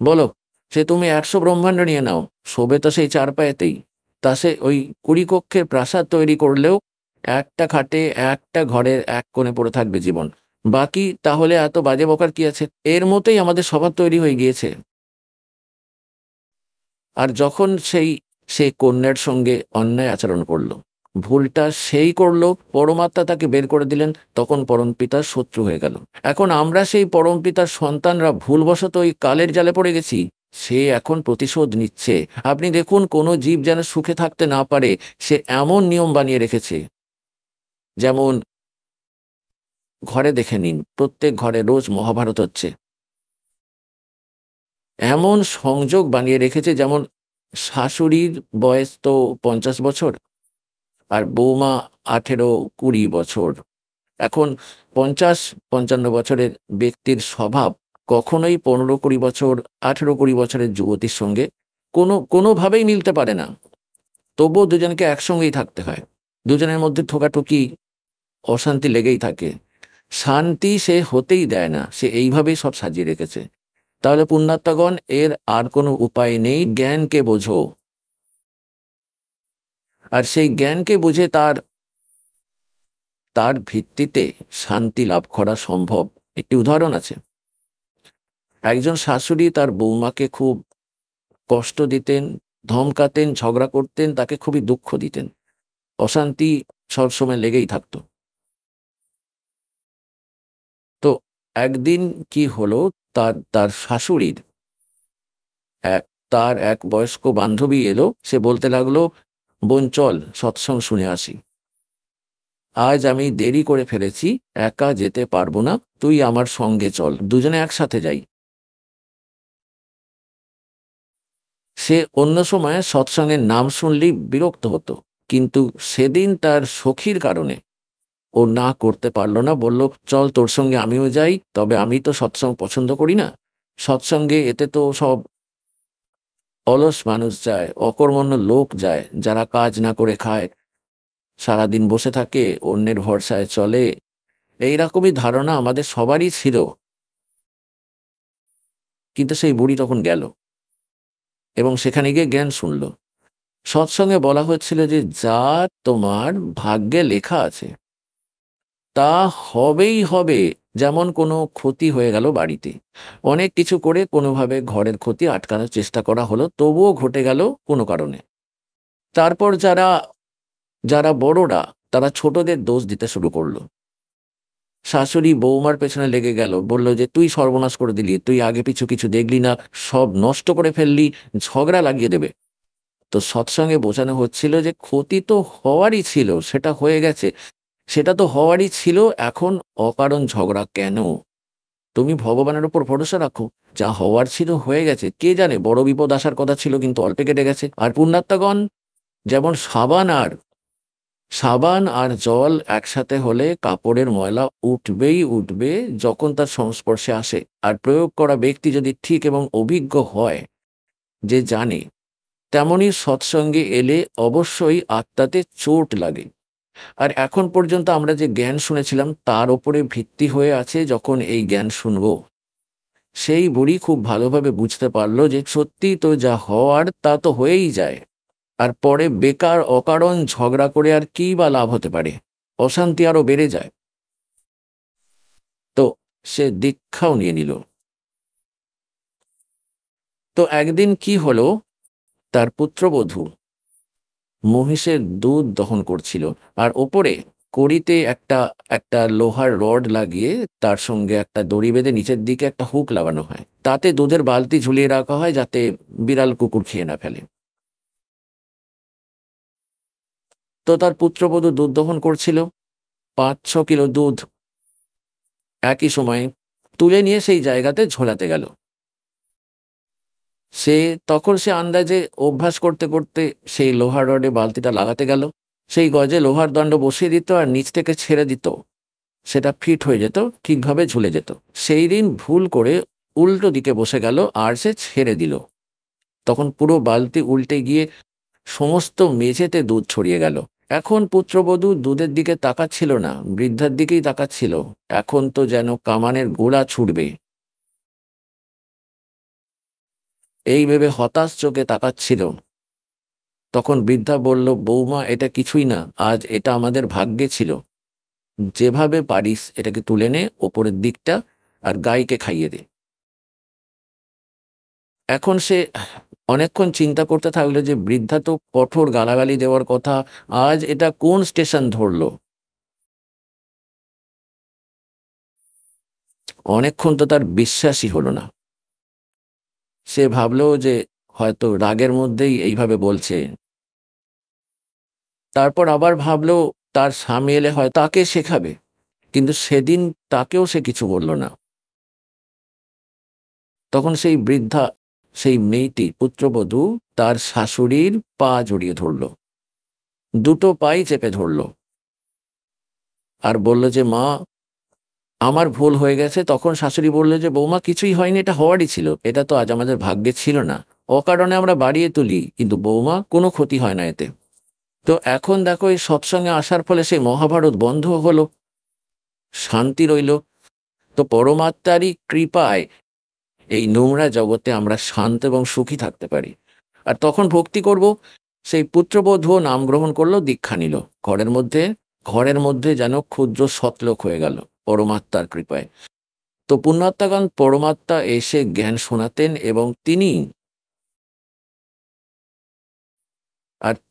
বলো সে তুমি 100 ব্রহ্মাণ্ড নিয়ে নাও, শোবে তো সেই 4 পায়েতেই। তা সে ওই 20 কক্ষের প্রাসাদ তৈরি করলেও একটা খাটে, একটা ঘরের এক কোণে পড়ে থাকবে জীবন। বাকি তাহলে এত বাজে বকার কি আছে? এর মতোই আমাদের স্বভাব তৈরি হয়ে গিয়েছে। আর যখন সেই কন্যার সঙ্গে অন্যায় আচরণ করলো, ভুলটা সেই করলো, পরমাত্মা তাকে বের করে দিলেন, তখন পরমপিতার শত্রু হয়ে গেল। এখন আমরা সেই পরমপিতার সন্তানরা ভুলবশত ওই কালের জালে পড়ে গেছি, সে এখন প্রতিশোধ নিচ্ছে। আপনি দেখুন, কোনো জীব যেন সুখে থাকতে না পারে সে এমন নিয়ম বানিয়ে রেখেছে। যেমন ঘরে দেখে নিন, প্রত্যেক ঘরে রোজ মহাভারত হচ্ছে। এমন সংযোগ বানিয়ে রেখেছে, যেমন শাশুড়ির বয়স তো 50 বছর আর বৌমা 18-20 বছর। এখন 50-55 বছরের ব্যক্তির স্বভাব কখনোই 15-20 বছর 18-20 বছরের যুবতীর সঙ্গে কোনোভাবেই মিলতে পারে না। তবুও দুজনকে একসঙ্গেই থাকতে হয়, দুজনের মধ্যে ঠোকাঠুকি অশান্তি লেগেই থাকে, শান্তি সে হতেই দেয় না। সে এইভাবেই সব সাজিয়ে রেখেছে। তাহলে পুণ্যাত্মাগণ, এর আর কোনো উপায় নেই, জ্ঞানকে বোঝো। আর সেই জ্ঞানকে বুঝে তার ভিত্তিতে শান্তি লাভ করা সম্ভব। একটি উদাহরণ আছে। একজন শাশুড়ি তার বৌমাকে খুব কষ্ট দিতেন, ধমকাতেন, ঝগড়া করতেন, তাকে খুবই দুঃখ দিতেন, অশান্তি সবসময় লেগেই থাকতো। তো একদিন কি হলো, তার শাশুড়ির তার এক বয়স্ক বান্ধবী এলো। সে বলতে লাগলো, বোন চল সৎসঙ্গ শুনে আসি, আজ আমি দেরি করে ফেলেছি, একা যেতে পারবো না, তুই আমার সঙ্গে চল, দুজনে একসাথে যাই। সে অন্য সময় সৎসঙ্গের নাম শুনলেই বিরক্ত হতো, কিন্তু সেদিন তার সখীর কারণে ও না করতে পারলো না। বলল, চল তোর সঙ্গে আমিও যাই, তবে আমি তো সৎসঙ্গ পছন্দ করি না। সৎসঙ্গে এতে তো সব অলস মানুষ যায়, অকর্মণ্য লোক যায়, যারা কাজ না করে খায়, সারাদিন বসে থাকে, অন্যের ভরসায় চলে। এইরকমই ধারণা আমাদের সবারই ছিল। কিন্তু সেই বুড়ি তখন গেল এবং সেখানে গিয়ে জ্ঞান শুনল। সৎসঙ্গে বলা হচ্ছিল যে যা তোমার ভাগ্যে লেখা আছে তা হবেই হবে। যেমন কোনো ক্ষতি হয়ে গেল বাড়িতে, অনেক কিছু করে কোনোভাবে ঘরের ক্ষতি আটকানোর চেষ্টা করা হলো, তবুও ঘটে গেল কোনো কারণে। তারপর যারা বড়রা তারা ছোটদের দোষ দিতে শুরু করলো। শাশুড়ি বৌমার পেছনে লেগে গেল, বলল যে তুই সর্বনাশ করে দিলি, তুই আগে পিছু কিছু দেখলি না, সব নষ্ট করে ফেললি, ঝগড়া লাগিয়ে দেবে। তো সৎসঙ্গে বোঝানো হচ্ছিল যে ক্ষতি তো হওয়ারই ছিল, সেটা হয়ে গেছে, সেটা তো হওয়ারই ছিল, এখন অকারণ ঝগড়া কেন? তুমি ভগবানের উপর ভরসা রাখো, যা হওয়ার ছিল হয়ে গেছে। কে জানে বড় বিপদ আসার কথা ছিল, কিন্তু অল্পে কেটে গেছে। আর পুণ্যাত্মাগণ, যেমন সাবান আর জল একসাথে হলে কাপড়ের ময়লা উঠবেই উঠবে যখন তার সংস্পর্শে আসে। আর প্রয়োগ করা ব্যক্তি যদি ঠিক এবং অভিজ্ঞ হয়, যে জানে, তেমনি সৎসঙ্গে এলে অবশ্যই আত্মাতে চোট লাগে। আর এখন পর্যন্ত আমরা যে জ্ঞান শুনেছিলাম তার উপরে ভিত্তি হয়ে আছে, যখন এই জ্ঞান শুনব, সেই বুড়ি খুব ভালোভাবে বুঝতে পারলো যে সত্যি তো যা হওয়ার তা তো হয়েই যায়। আর পরে বেকার অকারণ ঝগড়া করে আর কি বা লাভ হতে পারে, অশান্তি আরো বেড়ে যায়। তো সে দীক্ষাও নিয়ে নিল। তো একদিন কি হলো, তার পুত্রবধূ মহিষের দুধ দহন করছিল, আর ওপরে কড়িতে একটা লোহার রড লাগিয়ে তার সঙ্গে একটা দড়ি বেঁধে নিচের দিকে একটা হুক লাগানো হয়, তাতে দুধের বালতি ঝুলিয়ে রাখা হয় যাতে বিড়াল কুকুর খেয়ে না ফেলে। তো তার পুত্রবধূ দুধ দহন করছিল, 5-6 কিলো দুধ একই সময়ে তুলে নিয়ে সেই জায়গাতে ঝোলাতে গেল। তখন সে আন্দাজে অভ্যাস করতে করতে সেই লোহার রডে বালতিটা লাগাতে গেল, সেই গজে লোহার দণ্ড বসিয়ে দিত আর নিচ থেকে ছেড়ে দিত, সেটা ফিট হয়ে যেত, ঠিকভাবে ঝুলে যেত। সেই দিন ভুল করে উল্টো দিকে বসে গেল আর সে ছেড়ে দিল, তখন পুরো বালতি উল্টে গিয়ে সমস্ত মেঝেতে দুধ ছড়িয়ে গেল। এখন পুত্রবধূ দুধের দিকে তাকাচ্ছিল না, বৃদ্ধার দিকেই তাকাচ্ছিল, এখন তো যেন কামানের গোলা ছুটবে। এই ভেবে হতাশ চোখে তাকাচ্ছিল। তখন বৃদ্ধা বলল, বৌমা, এটা কিছুই না, আজ এটা আমাদের ভাগ্যে ছিল, যেভাবে পারিস এটাকে তুলে নে ওপরের দিকটা আর গাইকে খাইয়ে দে। এখন সে অনেকক্ষণ চিন্তা করতে থাকলো যে বৃদ্ধা তো কঠোর গালাগালি দেওয়ার কথা, আজ এটা কোন স্টেশন ধরলো। অনেকক্ষণ তো তার বিশ্বাসই হলো না। সে ভাবলো যে হয়তো রাগের মধ্যেই এইভাবে বলছে। তারপর আবার ভাবলো তার স্বামী এলে হয় তাকে শেখাবে, কিন্তু সেদিন তাকেও সে কিছু বলল না। তখন সেই বৃদ্ধা, সেই মেয়েটি পুত্রবধূ তার শাশুড়ির পা জড়িয়ে ধরল, দুটো পাই চেপে ধরল, আর বলল যে মা আমার ভুল হয়ে গেছে। তখন শাশুড়ি বলল যে বৌমা কিছুই হয়নি, এটা হওয়ারই ছিল, এটা তো আজ আমাদের ভাগ্যে ছিল না, অকারণে আমরা বাড়িয়ে তুলি, কিন্তু বৌমা কোনো ক্ষতি হয় না এতে। তো এখন দেখো এই সৎসঙ্গে আসার ফলে সেই মহাভারত বন্ধ হলো, শান্তি রইল। তো পরমাত্মারই কৃপায় এই নোংরা জগতে আমরা শান্ত এবং সুখী থাকতে পারি। আর তখন ভক্তি করব। সেই পুত্রবধূ নাম গ্রহণ করলো, দীক্ষা নিল। ঘরের মধ্যে যেন ক্ষুদ্র সতলোক হয়ে গেল পরমাত্মার কৃপায়। তো পুণ্যাত্মাগণ পরমাত্মা এসে জ্ঞান শোনাতেন এবং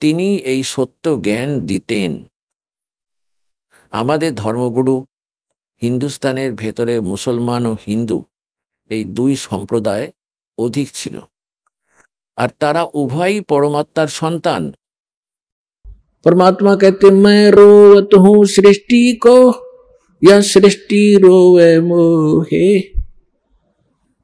তিনি এই সত্য জ্ঞান দিতেন। আমাদের ধর্মগুরু হিন্দুস্তানের ভেতরে মুসলমান ও হিন্দু এই দুই সম্প্রদায় অধিক ছিল, আর তারা উভয়ই পরমাত্মার সন্তান। परमात्मा कहते मैं रोवत हूँ सृष्टि को, या सृष्टि रोवे मोहे,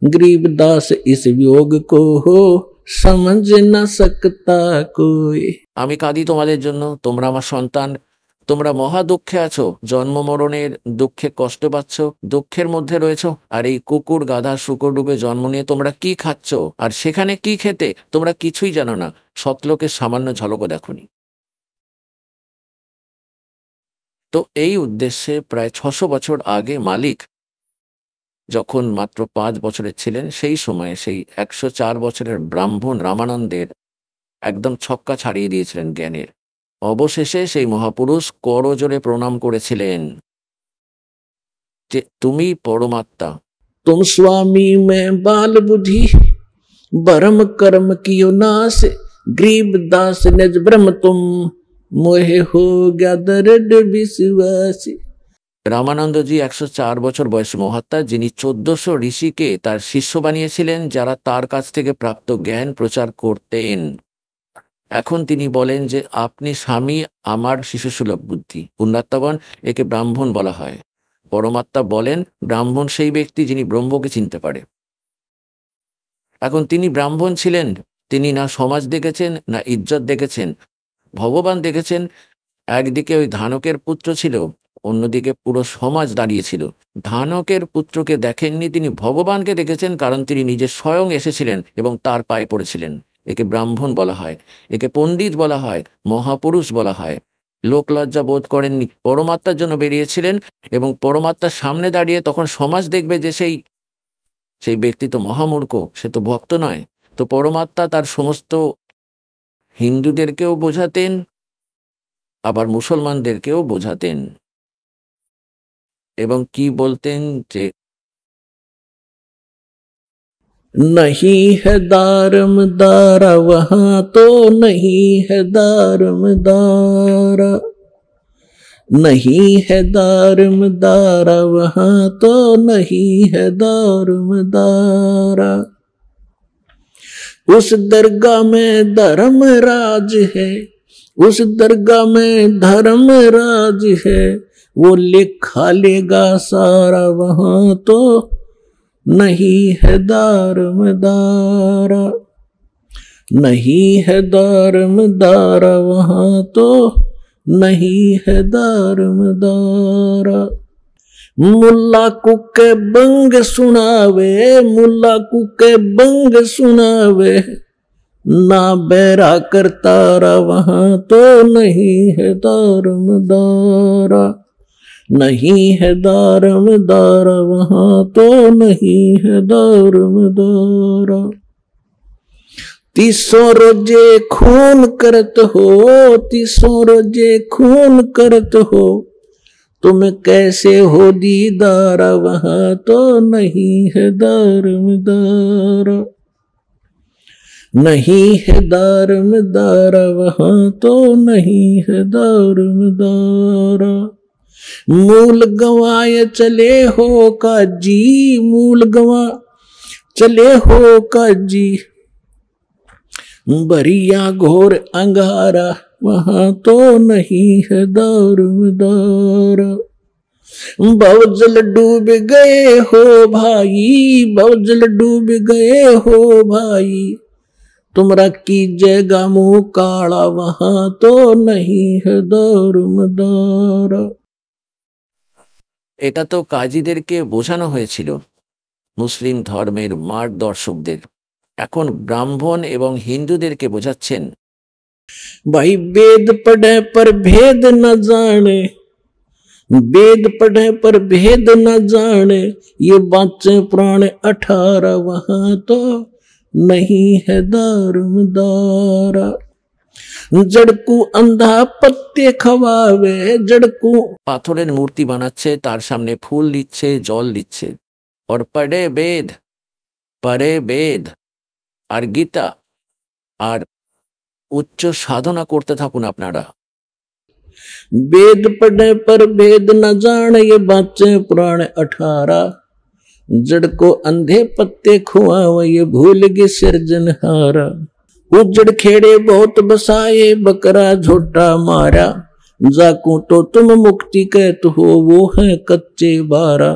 गरीबदास इस वियोग को हो समझ न सकता कोई। আমি কাঁদি তোমাদের জন্য, তোমরা আমার সন্তান, তোমরা মহা দুঃখে আছো, জন্ম মরণের দুঃখে কষ্ট পাচ্ছ, দুঃখের মধ্যে রয়েছো। আর এই কুকুর গাধা শুকর রূপে জন্ম নিয়ে তোমরা কি খাচ্ছ, আর সেখানে কি খেতে তোমরা কিছুই জানো না, সতলোকের সামান্য ঝলকও দেখোনি। তো এই উদ্দেশ্যে প্রায় 600 বছর আগে মালিক যখন মাত্র 5 বছরের ছিলেন, সেই সময়ে সেই 104 বছরের ব্রাহ্মণ রামানন্দের একদম ছক্কা ছাড়িয়ে দিয়েছিলেন জ্ঞানের। অবশেষে সেই মহাপুরুষ করজোড়ে প্রণাম করেছিলেন যে তুমি পরমাত্মা। तुम स्वामी में बाल बुद्धि, भरम कर्म कियो नाश, गरीब दास निज ब्रह्म तुम, मोहे हो गया दृढ़ विश्वास। রামানন্দজি 104 বছর বয়সী মহাত্মা, যিনি 1400 ঋষিকে তার শিষ্য বানিয়েছিলেন, যারা তার কাছ থেকে প্রাপ্ত জ্ঞান প্রচার করতেন। এখন তিনি বলেন যে আপনি স্বামী আমার শিশুসুলভ বুদ্ধি। পুণ্যাত্মাগণ একে ব্রাহ্মণ বলা হয়। পরমাত্মা বলেন ব্রাহ্মণ সেই ব্যক্তি যিনি ব্রহ্মকে চিনতে পারে। এখন তিনি ব্রাহ্মণ ছিলেন, তিনি না সমাজ দেখেছেন না ইজ্জত দেখেছেন, ভগবান দেখেছেন। একদিকে ওই ধানকের পুত্র ছিল, অন্যদিকে পুরো সমাজ দাঁড়িয়েছিল। ধানকের পুত্রকে দেখেননি, তিনি ভগবানকে দেখেছেন, কারণ তিনি নিজে স্বয়ং এসেছিলেন এবং তার পায়ে পড়েছিলেন। একে ব্রাহ্মণ বলা হয়, একে পণ্ডিত বলা হয়, মহাপুরুষ বলা হয়। লোক লজ্জা বোধ করেননি, পরমাত্মার জন্য বেরিয়েছিলেন এবং পরমাত্মার সামনে দাঁড়িয়ে তখন সমাজ দেখবে যে সেই ব্যক্তি তো মহামূর্খ, সে তো ভক্ত নয়। তো পরমাত্মা তার সমস্ত হিন্দুদেরকেও বোঝাতেন, আবার মুসলমানদেরকেও বোঝাতেন এবং কি বলতেন যে नहीं है दारमदारा वहां तो नहीं है दारमदारा, नहीं है दारमदारा वहां तो नहीं है दारमदारा। उस दरगाह में धर्मराज है, उस दरगाह में धर्मराज है, वो लिखा लेगा सारा वहां तो नहीं है दारमदारा, नहीं है दारमदारा वहां तो नहीं है दारमदारा। मुल्ला कुके बंग सुनावे, मुल्ला कुके बंग सुनावे, ना बैरा करतारा वहां तो नहीं है दारमदारा, नहीं है दारमदारा वहां तो नहीं है दारमदारा। 300 रोजे खून करत हो, 300 रोजे खून करत हो, तुम कैसे हो दीदारा वहां तो नहीं है दारमदारा, नहीं है दारमदारा वहां तो नहीं है दारमदारा। मूल गवाए चले हो काजी, मूल गवा चले हो काजी, बरिया घोर अंगारा वहां तो नहीं है दारमदारा। भवजल डूब गए हो भाई, भवजल डूब गए हो भाई, तुमरा कीजिएगा मुंह काला वहां तो नहीं है दारमदारा। এটা তো কাজীদেরকে বোঝানো হয়েছিল মুসলিম ধর্মের মার্গদর্শকদের। এখন ব্রাহ্মণ এবং হিন্দুদেরকে বোঝাচ্ছেন। भाई वेद पढ़े पर भेद न जाने, वेद पढ़े पर भेद न जाने, ये बातें पुराने 18 वहां तो नहीं है दारमदारा। जड़कू अंधा पत्ते खवावे, जड़कू পাথরের মূর্তি বানাচ্ছে, তার সামনে ফুল দিচ্ছে, জল দিচ্ছে। और পড়ে বেদ আর গীতা আর উচ্চ সাধনা করতে থাকুন আপনারা। वेद पढ़े पर भेद न जाने, ये बातें पुराने 18, जड़ को अंधे पत्ते खुआवे, ये भूल गए सिरजनहारा। उजड़ खेड़े बहुत बसाए, बकरा झोटा मारा, जाकू तो तुम मुक्ति कहत हो, वो है कच्चे बारा।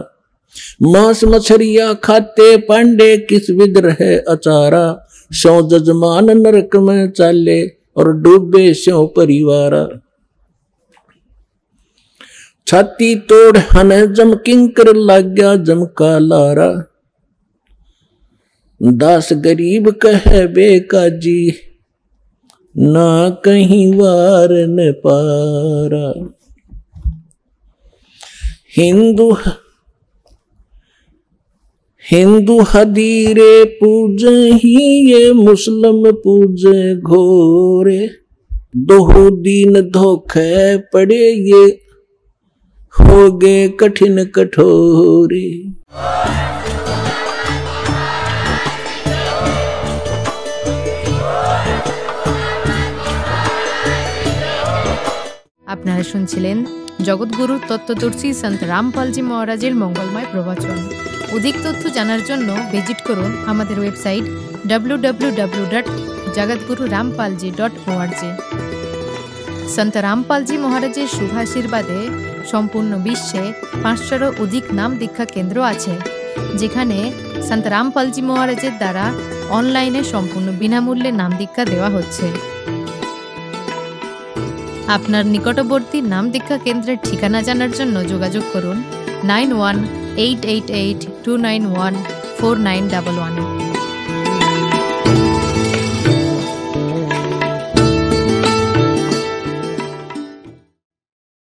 मांस मछरिया खाते पांडे, किस विद रहे अचारा, सौ जजमान नरक में चाले, और डूबे स्यों परिवारा। छाती तोड़ हन जम किंकर लाग्या जम का लारा, दास गरीब कहे बेकाजी, ना कहीं वार न पारा। हिंदू हदीरे पूजे ही, ये मुस्लिम पूजे घोरे, दो दीन धोखे पड़े, ये हो गए कठिन कठोरे। আপনারা শুনছিলেন জগৎগুরু তত্ত্বদর্শী সন্ত রামপালজি মহারাজের মঙ্গলময় প্রবচন। অধিক তথ্য জানার জন্য ভিজিট করুন আমাদের ওয়েবসাইট www.jagatgururampalji.org। সন্ত রামপালজি মহারাজের শুভাশীর্বাদে সম্পূর্ণ বিশ্বে 500-এরও অধিক নাম দীক্ষা কেন্দ্র আছে, যেখানে সন্ত রামপালজি মহারাজের দ্বারা অনলাইনে সম্পূর্ণ বিনামূল্যে নাম দীক্ষা দেওয়া হচ্ছে। আপনার নিকটবর্তী নাম দীক্ষা কেন্দ্রের ঠিকানা জানার জন্য যোগাযোগ করুন 918882914911।